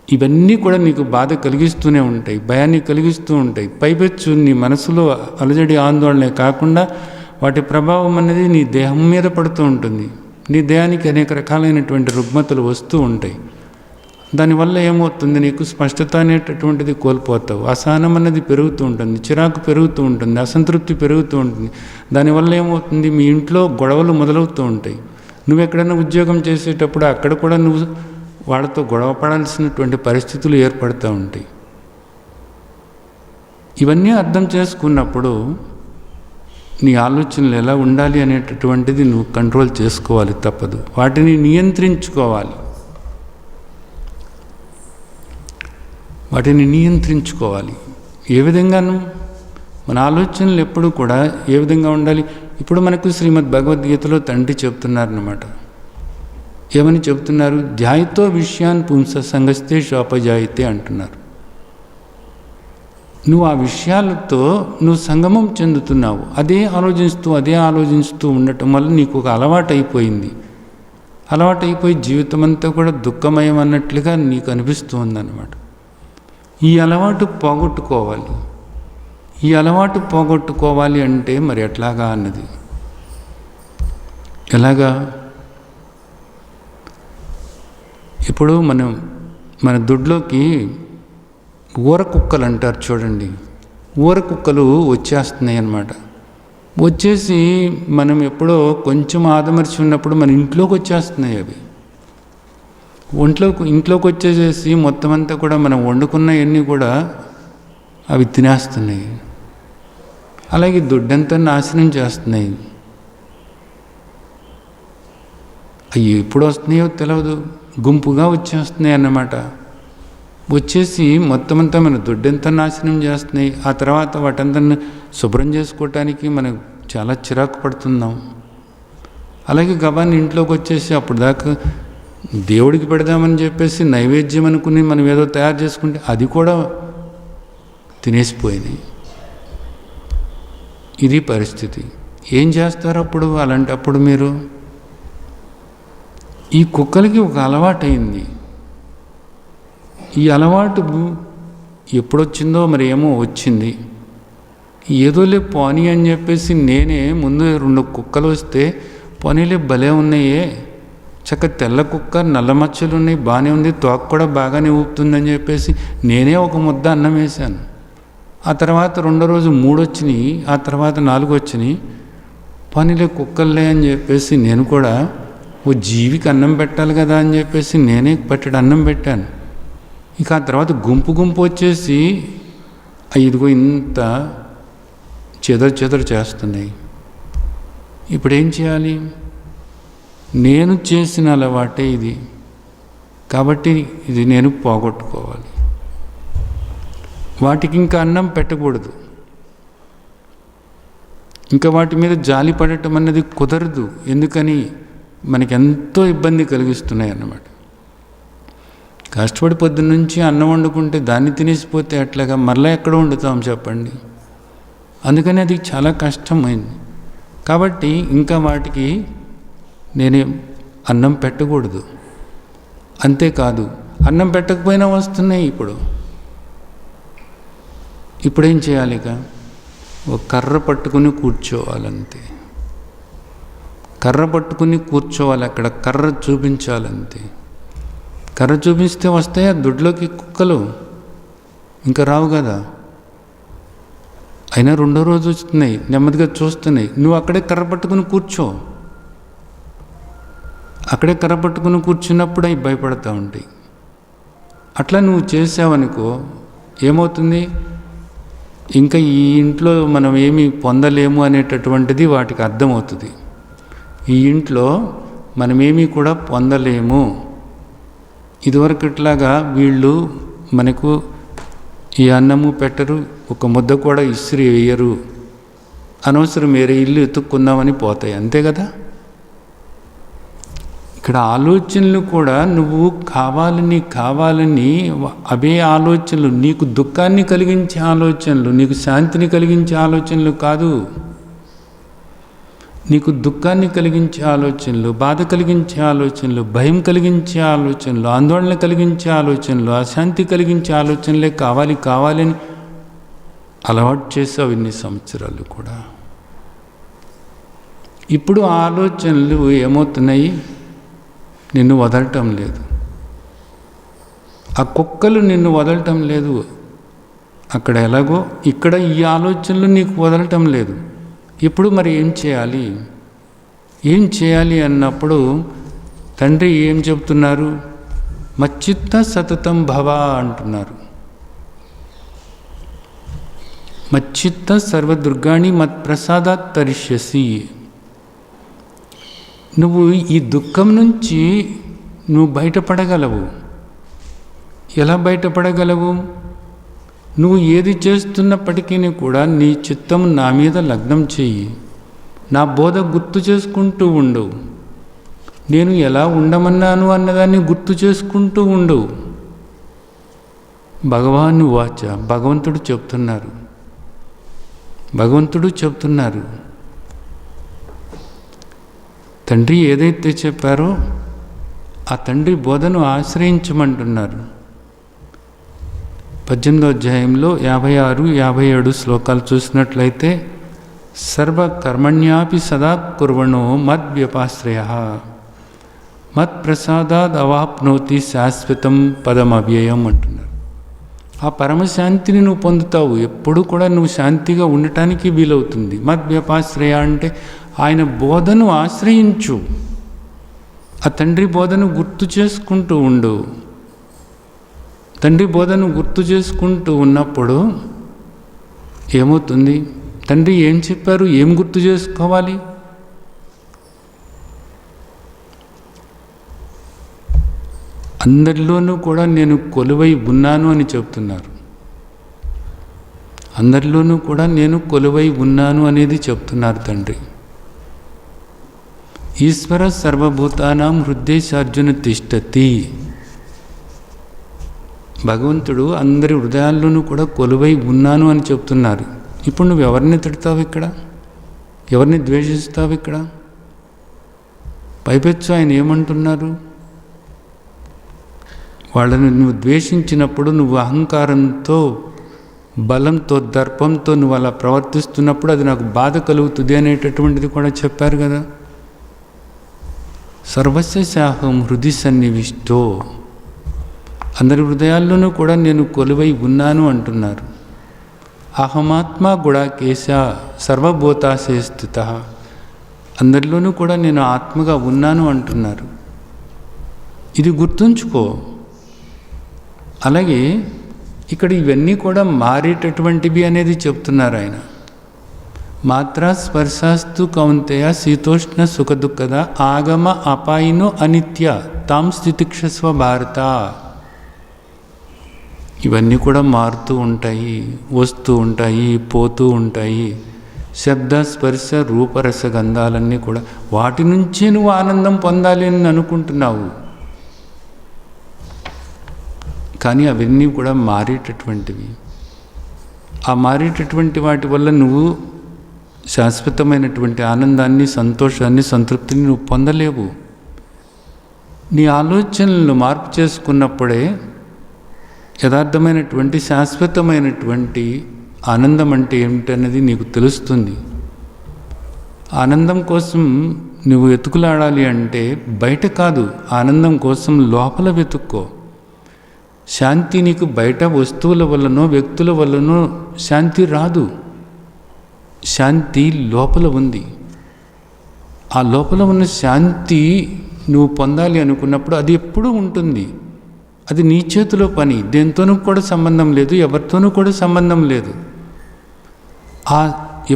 ఇవన్నీ కూడా నీకు బాధ కలిగిస్తూనే ఉంటాయి, భయాన్ని కలిగిస్తూ ఉంటాయి. పైపెచ్చు నీ మనసులో అలజడి ఆందోళనే కాకుండా వాటి ప్రభావం అనేది నీ దేహం మీద పడుతూ ఉంటుంది. నీ దేహానికి అనేక రకాలైనటువంటి రుగ్మతలు వస్తూ ఉంటాయి. దానివల్ల ఏమవుతుంది? నీకు స్పష్టత అనేటటువంటిది కోల్పోతావు. అసహనం అన్నది పెరుగుతూ ఉంటుంది, చిరాకు పెరుగుతూ ఉంటుంది, అసంతృప్తి పెరుగుతూ ఉంటుంది. దానివల్ల ఏమవుతుంది? మీ ఇంట్లో గొడవలు మొదలవుతూ ఉంటాయి. నువ్వు ఎక్కడైనా ఉద్యోగం చేసేటప్పుడు అక్కడ కూడా నువ్వు వాళ్ళతో గొడవ పడాల్సినటువంటి పరిస్థితులు ఏర్పడుతూ ఉంటాయి. ఇవన్నీ అర్థం చేసుకున్నప్పుడు నీ ఆలోచనలు ఎలా ఉండాలి అనేటటువంటిది నువ్వు కంట్రోల్ చేసుకోవాలి, తప్పదు. వాటిని నియంత్రించుకోవాలి. ఏ విధంగాను? మన ఆలోచనలు ఎప్పుడు కూడా ఏ విధంగా ఉండాలి? ఇప్పుడు మనకు శ్రీమద్ భగవద్గీతలో తండ్రి చెప్తున్నారన్నమాట. ఏమని చెప్తున్నారు? ధ్యాయతో విషయాన్ పుంస సంగస్తే శోపజాయితే అంటున్నారు. నువ్వు ఆ విషయాలతో నువ్వు సంగమం చెందుతున్నావు. అదే ఆలోచిస్తూ ఉండటం వల్ల నీకు ఒక అలవాటు అయిపోయింది. అలవాటైపోయి జీవితం అంతా కూడా దుఃఖమయం అన్నట్లుగా నీకు అనిపిస్తూ ఉందన్నమాట. ఈ అలవాటు పోగొట్టుకోవాలి అంటే మరి ఎట్లాగా అన్నది. ఎలాగా? ఇప్పుడు మన దొడ్లోకి ఊర కుక్కలు అంటారు చూడండి. ఊర కుక్కలు వచ్చేస్తున్నాయి అన్నమాట. వచ్చేసి మనం ఎప్పుడో కొంచెం ఆదమర్చి ఉన్నప్పుడు మన ఇంట్లోకి వచ్చేస్తున్నాయి. అవి ఇంట్లోకి వచ్చేసేసి మొత్తం అంతా కూడా మనం వండుకున్నవన్నీ కూడా అవి తినేస్తున్నాయి. అలాగే దొడ్డంతా నాశనం చేస్తున్నాయి. అవి ఎప్పుడు వస్తున్నాయో తెలియదు, గుంపుగా వచ్చేస్తున్నాయి అన్నమాట. వచ్చేసి మొత్తం అంతా మన దొడ్డంతా నాశనం చేస్తున్నాయి. ఆ తర్వాత వాటంతా శుభ్రం చేసుకోవటానికి మనం చాలా చిరాకు పడుతున్నాం. అలాగే గబాన్ని ఇంట్లోకి వచ్చేసి అప్పుడు దాకా దేవుడికి పెడదామని చెప్పేసి నైవేద్యం అనుకుని మనం ఏదో తయారు చేసుకుంటే అది కూడా తినేసిపోయినాయి. ఇది పరిస్థితి. ఏం చేస్తారు అప్పుడు? అలాంటప్పుడు మీరు, ఈ కుక్కలకి ఒక అలవాటైంది. ఈ అలవాటు ఎప్పుడొచ్చిందో మరి ఏమో వచ్చింది. ఏదోలే పోనీ అని చెప్పేసి నేనే ముందు 2 కుక్కలు వస్తే పోనీలే భలే ఉన్నాయే, చక్క తెల్ల కుక్క, నల్ల మచ్చలు ఉన్నాయి, బాగానే ఉంది, తోక కూడా బాగానే ఊపుతుందని చెప్పేసి నేనే ఒక ముద్ద అన్నం వేశాను. ఆ తర్వాత 2వ రోజు 3 వచ్చినాయి, ఆ తర్వాత 4 వచ్చినాయి. పోనీలే కుక్కలే అని చెప్పేసి నేను కూడా ఓ జీవికి అన్నం పెట్టాలి కదా అని చెప్పేసి నేనే పట్టెడు అన్నం పెట్టాను. ఇక ఆ తర్వాత గుంపు వచ్చేసి ఇదిగో ఇంత చెదరు చేస్తున్నాయి. ఇప్పుడేం చేయాలి? నేను చేసిన అలవాటే ఇది, కాబట్టి ఇది నేను పోగొట్టుకోవాలి. వాటికి ఇంకా అన్నం పెట్టకూడదు, ఇంకా వాటి మీద జాలి పడటం అన్నది కుదరదు. ఎందుకని? మనకి ఎంతో ఇబ్బంది కలిగిస్తున్నాయి అన్నమాట. కష్టపడి పొద్దున్నుంచి అన్నం వండుకుంటే దాన్ని తినేసిపోతే అట్లాగా మరలా ఎక్కడ వండుతాం చెప్పండి? అందుకని అది చాలా కష్టమైంది. కాబట్టి ఇంకా వాటికి నేనే అన్నం పెట్టకూడదు. అంతేకాదు, అన్నం పెట్టకపోయినా వస్తున్నాయి. ఇప్పుడేం చేయాలి? ఇక ఒక కర్ర పట్టుకుని కూర్చోవాలంతే. కర్ర పట్టుకుని కూర్చోవాలి, అక్కడ కర్ర చూపించాలంతే. కర్ర చూపిస్తే వస్తాయా దొడ్లోకి కుక్కలు? ఇంకా రావు కదా. అయినా 2వ రోజు వస్తున్నాయి, నెమ్మదిగా చూస్తున్నాయి. నువ్వు అక్కడే కర్ర పట్టుకుని కూర్చో. అక్కడే కర్ర పట్టుకుని కూర్చున్నప్పుడు అవి భయపడతా ఉంటాయి. అట్లా నువ్వు చేసావనుకో ఏమవుతుంది? ఇంకా ఈ ఇంట్లో మనం ఏమీ పొందలేము అనేటటువంటిది వాటికి అర్థమవుతుంది. ఈ ఇంట్లో మనమేమీ కూడా పొందలేము. ఇదివరకు ఇట్లాగా వీళ్ళు మనకు ఈ అన్నము పెట్టరు, ఒక ముద్ద కూడా ఇస్త్రీ వేయరు, అనవసరం వేరే ఇల్లు ఎత్తుక్కుందామని పోతాయి. అంతే కదా. ఇక్కడ ఆలోచనలు కూడా నువ్వు కావాలని అవే ఆలోచనలు, నీకు దుఃఖాన్ని కలిగించే ఆలోచనలు, నీకు శాంతిని కలిగించే ఆలోచనలు కాదు. నీకు దుఃఖాన్ని కలిగించే ఆలోచనలు, బాధ కలిగించే ఆలోచనలు, భయం కలిగించే ఆలోచనలు, ఆందోళన కలిగించే ఆలోచనలు, అశాంతి కలిగించే ఆలోచనలే కావాలని అలవాటు చేసావు ఇన్ని సంవత్సరాలు కూడా. ఇప్పుడు ఆ ఆలోచనలు ఏమవుతున్నాయి? నిన్ను వదలటం లేదు. ఆ కుక్కలు నిన్ను వదలటం లేదు. అక్కడ ఎలాగో ఇక్కడ ఈ ఆలోచనలు నీకు వదలటం లేదు. ఇప్పుడు మరి ఏం చేయాలి అన్నప్పుడు తండ్రి ఏం చెబుతున్నారు? మచ్చిత్త సతతం భవ అంటున్నారు. మచ్చిత్త సర్వదుర్గాణి మత్ప్రసాదాత్ తరిష్యసి. నువ్వు ఈ దుఃఖం నుంచి నువ్వు బయటపడగలవు. ఎలా బయటపడగలవు? నువ్వు ఏది చేస్తున్నప్పటికీ కూడా నీ చిత్తం నా మీద లగ్నం చెయ్యి. నా బోధ గుర్తు చేసుకుంటూ ఉండు. నేను ఎలా ఉండమన్నాను అన్నదాన్ని గుర్తు చేసుకుంటూ ఉండు. భగవాను వాచ, భగవంతుడు చెప్తున్నారు. తండ్రి ఏదైతే చెప్పారో ఆ తండ్రి బోధను ఆశ్రయించమంటున్నారు. 18వ అధ్యాయంలో 56, 57 శ్లోకాలు చూసినట్లయితే సర్వకర్మణ్యాపి సదా కుర్వణో మద్వ్యపాశ్రయ మత్ప్రసాదాద్ అవాప్నోతి శాశ్వతం పదమవ్యయం అంటున్నారు. ఆ పరమశాంతిని నువ్వు పొందుతావు. ఎప్పుడు కూడా నువ్వు శాంతిగా ఉండటానికి వీలవుతుంది. మద్వ్యపాశ్రయ అంటే ఆయన బోధను ఆశ్రయించు. ఆ తండ్రి బోధను గుర్తు చేసుకుంటూ ఉండు. తండ్రి బోధను గుర్తు చేసుకుంటూ ఉన్నప్పుడు ఏమవుతుంది? తండ్రి ఏం చెప్పారు, ఏం గుర్తు చేసుకోవాలి? అందరిలోనూ కూడా నేను కొలువై ఉన్నాను అని చెప్తున్నారు. అందరిలోనూ కూడా నేను కొలువై ఉన్నాను అనేది చెప్తున్నారు తండ్రి. ఈశ్వర సర్వభూతానాం హృదయేశార్జున తిష్టతి. భగవంతుడు అందరి హృదయాల్లోనూ కూడా కొలువై ఉన్నాను అని చెప్తున్నారు. ఇప్పుడు నువ్వు ఎవరిని తిడతావు ఇక్కడ? ఎవరిని ద్వేషిస్తావు ఇక్కడ? పైపెచ్చు ఆయన ఏమంటున్నారు? వాళ్ళని నువ్వు ద్వేషించినప్పుడు, నువ్వు అహంకారంతో, బలంతో, దర్పంతో నువ్వు అలా ప్రవర్తిస్తున్నప్పుడు అది నాకు బాధ కలుగుతుంది అనేటటువంటిది కూడా చెప్పారు కదా. సర్వస్య శాహం హృది సన్నివిష్టో. అందరి హృదయాల్లోనూ కూడా నేను కొలువై ఉన్నాను అంటున్నారు. అహమాత్మా గుడాకేశ సర్వభూతాశే స్థిత. అందరిలోనూ కూడా నేను ఆత్మగా ఉన్నాను అంటున్నారు. ఇది గుర్తుంచుకో. అలాగే ఇక్కడ ఇవన్నీ కూడా మారేటటువంటివి అనేది చెప్తున్నారు ఆయన. మాత్రా స్పర్శాస్తు కౌంతేయ శీతోష్ణ సుఖదుఃఖద ఆగమ అపాయినో అనిత్య తాం స్థితిక్షస్వ భారత. ఇవన్నీ కూడా మారుతూ ఉంటాయి, వస్తూ ఉంటాయి, పోతూ ఉంటాయి. శబ్ద స్పర్శ రూపరస గంధాలన్నీ కూడా వాటి నుంచే నువ్వు ఆనందం పొందాలి అని అనుకుంటున్నావు. కానీ అవన్నీ కూడా మారేటటువంటివి. ఆ మారేటటువంటి వాటి వల్ల నువ్వు శాశ్వతమైనటువంటి ఆనందాన్ని, సంతోషాన్ని, సంతృప్తిని నువ్వు పొందలేవు. నీ ఆలోచనలను మార్పు చేసుకున్నప్పుడే యథార్థమైనటువంటి శాశ్వతమైనటువంటి ఆనందం అంటే ఏమిటనేది నీకు తెలుస్తుంది. ఆనందం కోసం నువ్వు వెతుకులాడాలి అంటే బయట కాదు, ఆనందం కోసం లోపల వెతుక్కో. శాంతి నీకు బయట వస్తువుల వల్లనో వ్యక్తుల వల్లనో శాంతి రాదు. శాంతి లోపల ఉంది. ఆ లోపల ఉన్న శాంతి నువ్వు పొందాలి అనుకున్నప్పుడు అది ఎప్పుడూ ఉంటుంది. అది నీ చేతిలో పని. దేనితోనూ కూడా సంబంధం లేదు, ఎవరితోనూ కూడా సంబంధం లేదు. ఆ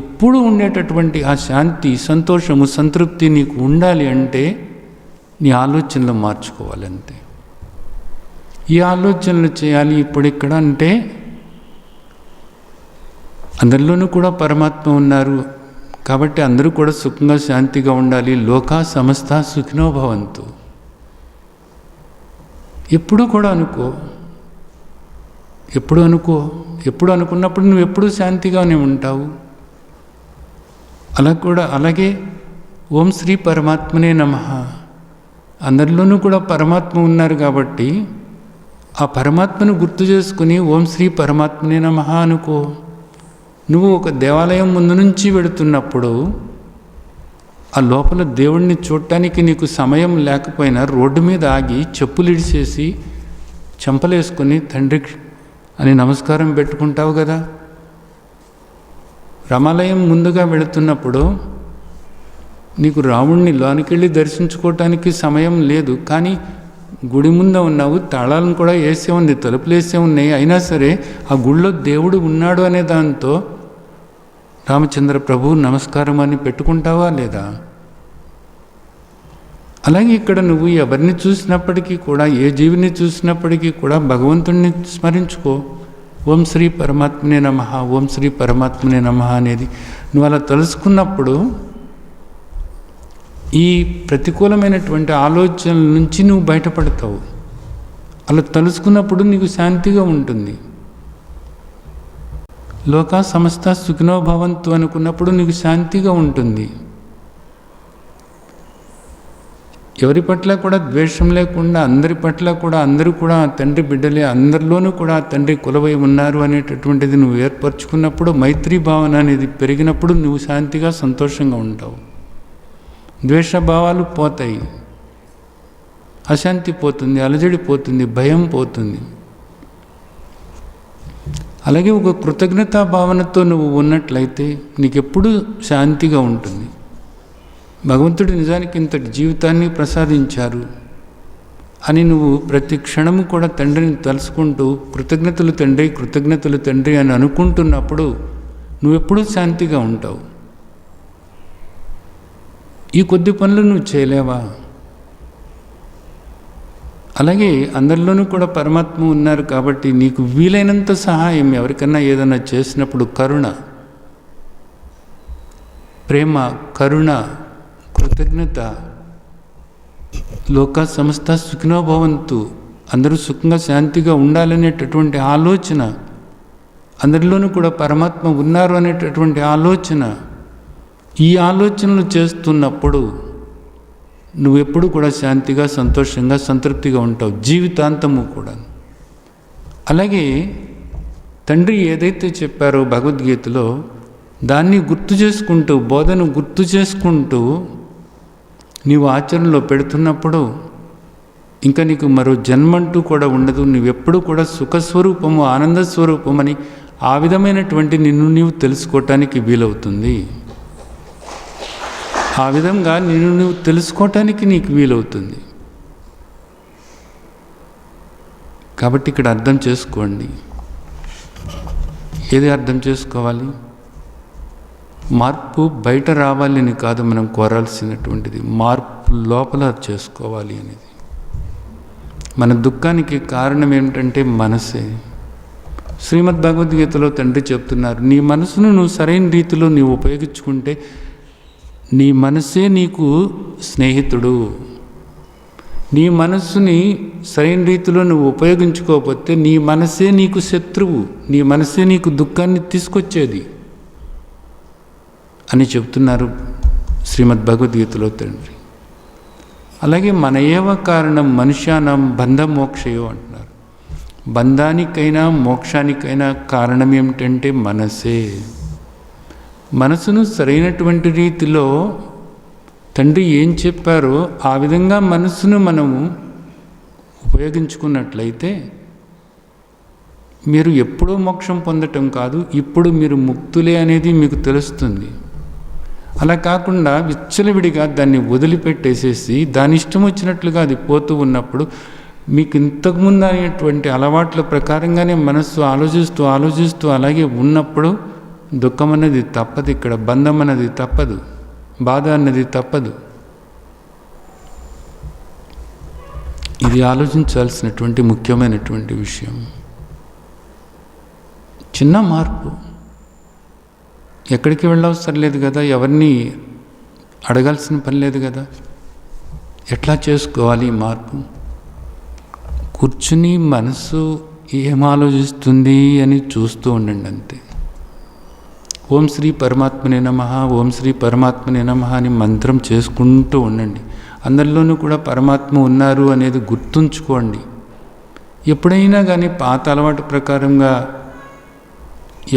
ఎప్పుడు ఉండేటటువంటి ఆ శాంతి, సంతోషము, సంతృప్తి నీకు ఉండాలి అంటే నీ ఆలోచనలు మార్చుకోవాలంతే. ఈ ఆలోచనలు చేయాలి ఇప్పుడు ఇక్కడ అంటే అందరిలోనూ కూడా పరమాత్మ ఉన్నారు కాబట్టి అందరూ కూడా సుఖంగా శాంతిగా ఉండాలి. లోకా సమస్త సుఖినో భవంతు. ఎప్పుడు కూడా అనుకో, ఎప్పుడు అనుకున్నప్పుడు నువ్వు ఎప్పుడూ శాంతిగానే ఉంటావు. అలాగే ఓం శ్రీ పరమాత్మనే నమః. అందరిలోనూ కూడా పరమాత్మ ఉన్నారు కాబట్టి ఆ పరమాత్మను గుర్తు చేసుకుని ఓం శ్రీ పరమాత్మనే నమః అనుకో. నువ్వు ఒక దేవాలయం ముందు నుంచి వెళుతున్నప్పుడు ఆ లోపల దేవుణ్ణి చూడటానికి నీకు సమయం లేకపోయినా రోడ్డు మీద ఆగి చెప్పులు ఇడిచేసి చెంపలేసుకొని తండ్రి అని నమస్కారం పెట్టుకుంటావు కదా. రామాలయం ముందుగా వెళుతున్నప్పుడు నీకు రాముణ్ణి లోనికెళ్ళి దర్శించుకోవటానికి సమయం లేదు, కానీ గుడి ముందు ఉన్నావు, తాళాలను కూడా వేసే ఉంది, తలుపులు వేసే ఉన్నాయి. అయినా సరే ఆ గుడిలో దేవుడు ఉన్నాడు అనే దాంతో రామచంద్ర ప్రభు నమస్కారం అని పెట్టుకుంటావా లేదా? అలాగే ఇక్కడ నువ్వు ఎవరిని చూసినప్పటికీ కూడా, ఏ జీవిని చూసినప్పటికీ కూడా భగవంతుణ్ణి స్మరించుకో. ఓం శ్రీ పరమాత్మనే నమః, ఓం శ్రీ పరమాత్మనే నమః అనేది నువ్వు అలా తెలుసుకున్నప్పుడు ఈ ప్రతికూలమైనటువంటి ఆలోచనల నుంచి నువ్వు బయటపడతావు. అలా తలుసుకున్నప్పుడు నీకు శాంతిగా ఉంటుంది. లోకా సమస్త సుఖినో భవంతు అనుకున్నప్పుడు నీకు శాంతిగా ఉంటుంది. ఎవరి పట్ల కూడా ద్వేషం లేకుండా అందరి పట్ల కూడా అందరూ కూడా తండ్రి బిడ్డలే, అందరిలోనూ కూడా తండ్రి కొలువై ఉన్నారు అనేటటువంటిది నువ్వు ఏర్పరచుకున్నప్పుడు, మైత్రీ భావన అనేది పెరిగినప్పుడు నువ్వు శాంతిగా సంతోషంగా ఉంటావు. ద్వేషభావాలు పోతాయి, అశాంతి పోతుంది, అలజడి పోతుంది, భయం పోతుంది. అలాగే ఒక కృతజ్ఞతా భావనతో నువ్వు ఉన్నట్లయితే నీకెప్పుడూ శాంతిగా ఉంటుంది. భగవంతుడు నిజానికి ఇంతటి జీవితాన్ని ప్రసాదించారు అని నువ్వు ప్రతి క్షణము కూడా తండ్రిని తలుసుకుంటూ కృతజ్ఞతలు తండ్రి, కృతజ్ఞతలు తండ్రి అని అనుకుంటున్నప్పుడు నువ్వెప్పుడూ శాంతిగా ఉంటావు. ఈ కొద్ది పనులు నువ్వు చేయలేవా? అలాగే అందరిలోనూ కూడా పరమాత్మ ఉన్నారు కాబట్టి నీకు వీలైనంత సహాయం ఎవరికన్నా ఏదైనా చేసినప్పుడు కరుణ, ప్రేమ, కరుణ, కృతజ్ఞత, లోక సమస్త సుఖినో భవంతు, అందరూ సుఖంగా శాంతిగా ఉండాలనేటటువంటి ఆలోచన, అందరిలోనూ కూడా పరమాత్మ ఉన్నారు అనేటటువంటి ఆలోచన, ఈ ఆలోచనలు చేస్తున్నప్పుడు నువ్వెప్పుడు కూడా శాంతిగా, సంతోషంగా, సంతృప్తిగా ఉంటావు జీవితాంతము కూడా. అలాగే తండ్రి ఏదైతే చెప్పారో భగవద్గీతలో దాన్ని గుర్తు చేసుకుంటూ, బోధను గుర్తు చేసుకుంటూ నీవు ఆచరణలో పెడుతున్నప్పుడు ఇంకా నీకు మరో జన్మంటూ కూడా ఉండదు. నువ్వెప్పుడు కూడా సుఖస్వరూపము, ఆనంద స్వరూపమని ఆ విధమైనటువంటి నిన్ను నీవు తెలుసుకోవటానికి వీలవుతుంది. ఆ విధంగా నిన్ను నువ్వు తెలుసుకోవటానికి నీకు వీలవుతుంది. కాబట్టి ఇక్కడ అర్థం చేసుకోండి. ఏది అర్థం చేసుకోవాలి? మార్పు బయట రావాలని కాదు మనం కోరాల్సినటువంటిది, మార్పు లోపల చేసుకోవాలి అనేది. మన దుఃఖానికి కారణం ఏమిటంటే మనసే. శ్రీమద్ భగవద్గీతలో తండ్రి చెప్తున్నారు, నీ మనసును నువ్వు సరైన రీతిలో నీవు ఉపయోగించుకుంటే నీ మనసే నీకు స్నేహితుడు. నీ మనస్సుని సరైన రీతిలో నువ్వు ఉపయోగించుకోకపోతే నీ మనసే నీకు శత్రువు, నీ మనసే నీకు దుఃఖాన్ని తీసుకొచ్చేది అని చెప్తున్నారు శ్రీమద్ భగవద్గీతలో తండ్రి. అలాగే మన ఏవ కారణం మనుష్యానం బంధ మోక్షయో అంటున్నారు. బంధానికైనా మోక్షానికైనా కారణం ఏమిటంటే మనసే. మనసును సరైనటువంటి రీతిలో తండ్రి ఏం చెప్పారో ఆ విధంగా మనసును మనము ఉపయోగించుకున్నట్లయితే మీరు ఎప్పుడూ మోక్షం పొందటం కాదు, ఇప్పుడు మీరు ముక్తులే అనేది మీకు తెలుస్తుంది. అలా కాకుండా విచ్చలవిడిగా దాన్ని వదిలిపెట్టేసేసి దాని ఇష్టం వచ్చినట్లుగా అది పోతూ ఉన్నప్పుడు మీకు ఇంతకుముందు అనేటువంటి అలవాట్ల ప్రకారంగానే మనస్సు ఆలోచిస్తూ అలాగే ఉన్నప్పుడు దుఃఖం అన్నది తప్పదు. ఇక్కడ బంధం అన్నది తప్పదు, బాధ అన్నది తప్పదు. ఇది ఆలోచించాల్సినటువంటి ముఖ్యమైనటువంటి విషయం. చిన్న మార్పు, ఎక్కడికి వెళ్ళవసరం లేదు కదా, ఎవరిని అడగాల్సిన పని లేదు కదా. ఎట్లా చేసుకోవాలి ఈ మార్పు? కూర్చుని మనసు ఏం ఆలోచిస్తుంది అని చూస్తూ ఉండండి అంతే. ఓం శ్రీ పరమాత్మనే నమః, ఓం శ్రీ పరమాత్మనే నమః అని మంత్రం చేసుకుంటూ ఉండండి. అందరిలోనూ కూడా పరమాత్మ ఉన్నారు అనేది గుర్తుంచుకోండి. ఎప్పుడైనా కానీ పాత అలవాటు ప్రకారంగా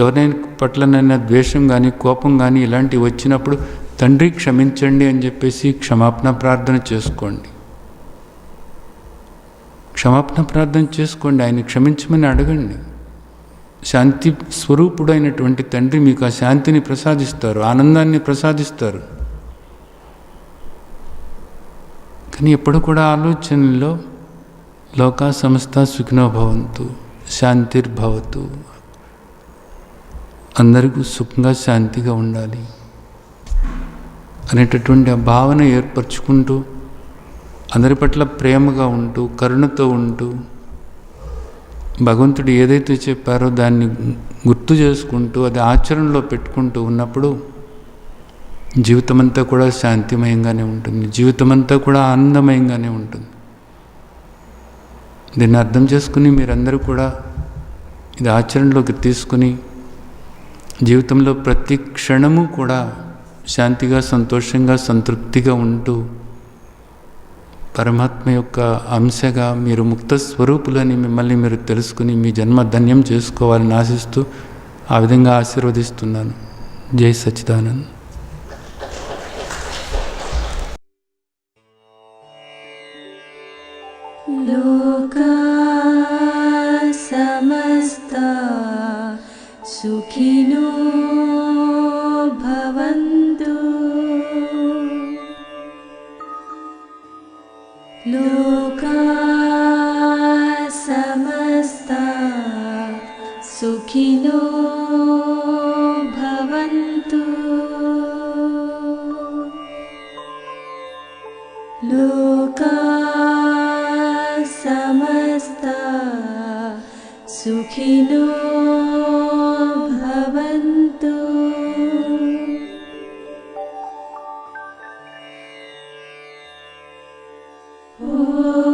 ఎవరైనా పట్లనైనా ద్వేషం కానీ కోపం కానీ ఇలాంటివి వచ్చినప్పుడు తండ్రి క్షమించండి అని చెప్పేసి క్షమాపణ ప్రార్థన చేసుకోండి. క్షమాపణ ప్రార్థన చేసుకోండి, ఆయన క్షమించమని అడగండి. శాంతి స్వరూపుడైనటువంటి తండ్రి మీకు ఆ శాంతిని ప్రసాదిస్తారు, ఆనందాన్ని ప్రసాదిస్తారు. కానీ ఎప్పుడు కూడా ఆలోచనలో లోకా సమస్త సుఖినో భవంతు, శాంతిర్భవతు, అందరికీ సుఖంగా శాంతిగా ఉండాలి అనేటటువంటి ఆ భావన ఏర్పరచుకుంటూ అందరి పట్ల ప్రేమగా ఉంటూ కరుణతో ఉంటూ భగవంతుడు ఏదైతే చెప్పారో దాన్ని గుర్తు చేసుకుంటూ అది ఆచరణలో పెట్టుకుంటూ ఉన్నప్పుడు జీవితమంతా కూడా శాంతిమయంగానే ఉంటుంది, జీవితమంతా కూడా ఆనందమయంగానే ఉంటుంది. దీన్ని అర్థం చేసుకుని మీరందరూ కూడా ఇది ఆచరణలోకి తీసుకుని జీవితంలో ప్రతి క్షణము కూడా శాంతిగా, సంతోషంగా, సంతృప్తిగా ఉంటూ పరమాత్మ యొక్క అంశగా మీరు ముక్త స్వరూపులని మిమ్మల్ని మీరు తెలుసుకుని మీ జన్మ ధన్యం చేసుకోవాలని ఆశిస్తూ ఆ విధంగా ఆశీర్వదిస్తున్నాను. జై సచ్చిదానంద్. లోకా సమస్తా సుఖినో భవంతు. లోకా సమస్తా సుఖినో భవంతు. లోకా ఓం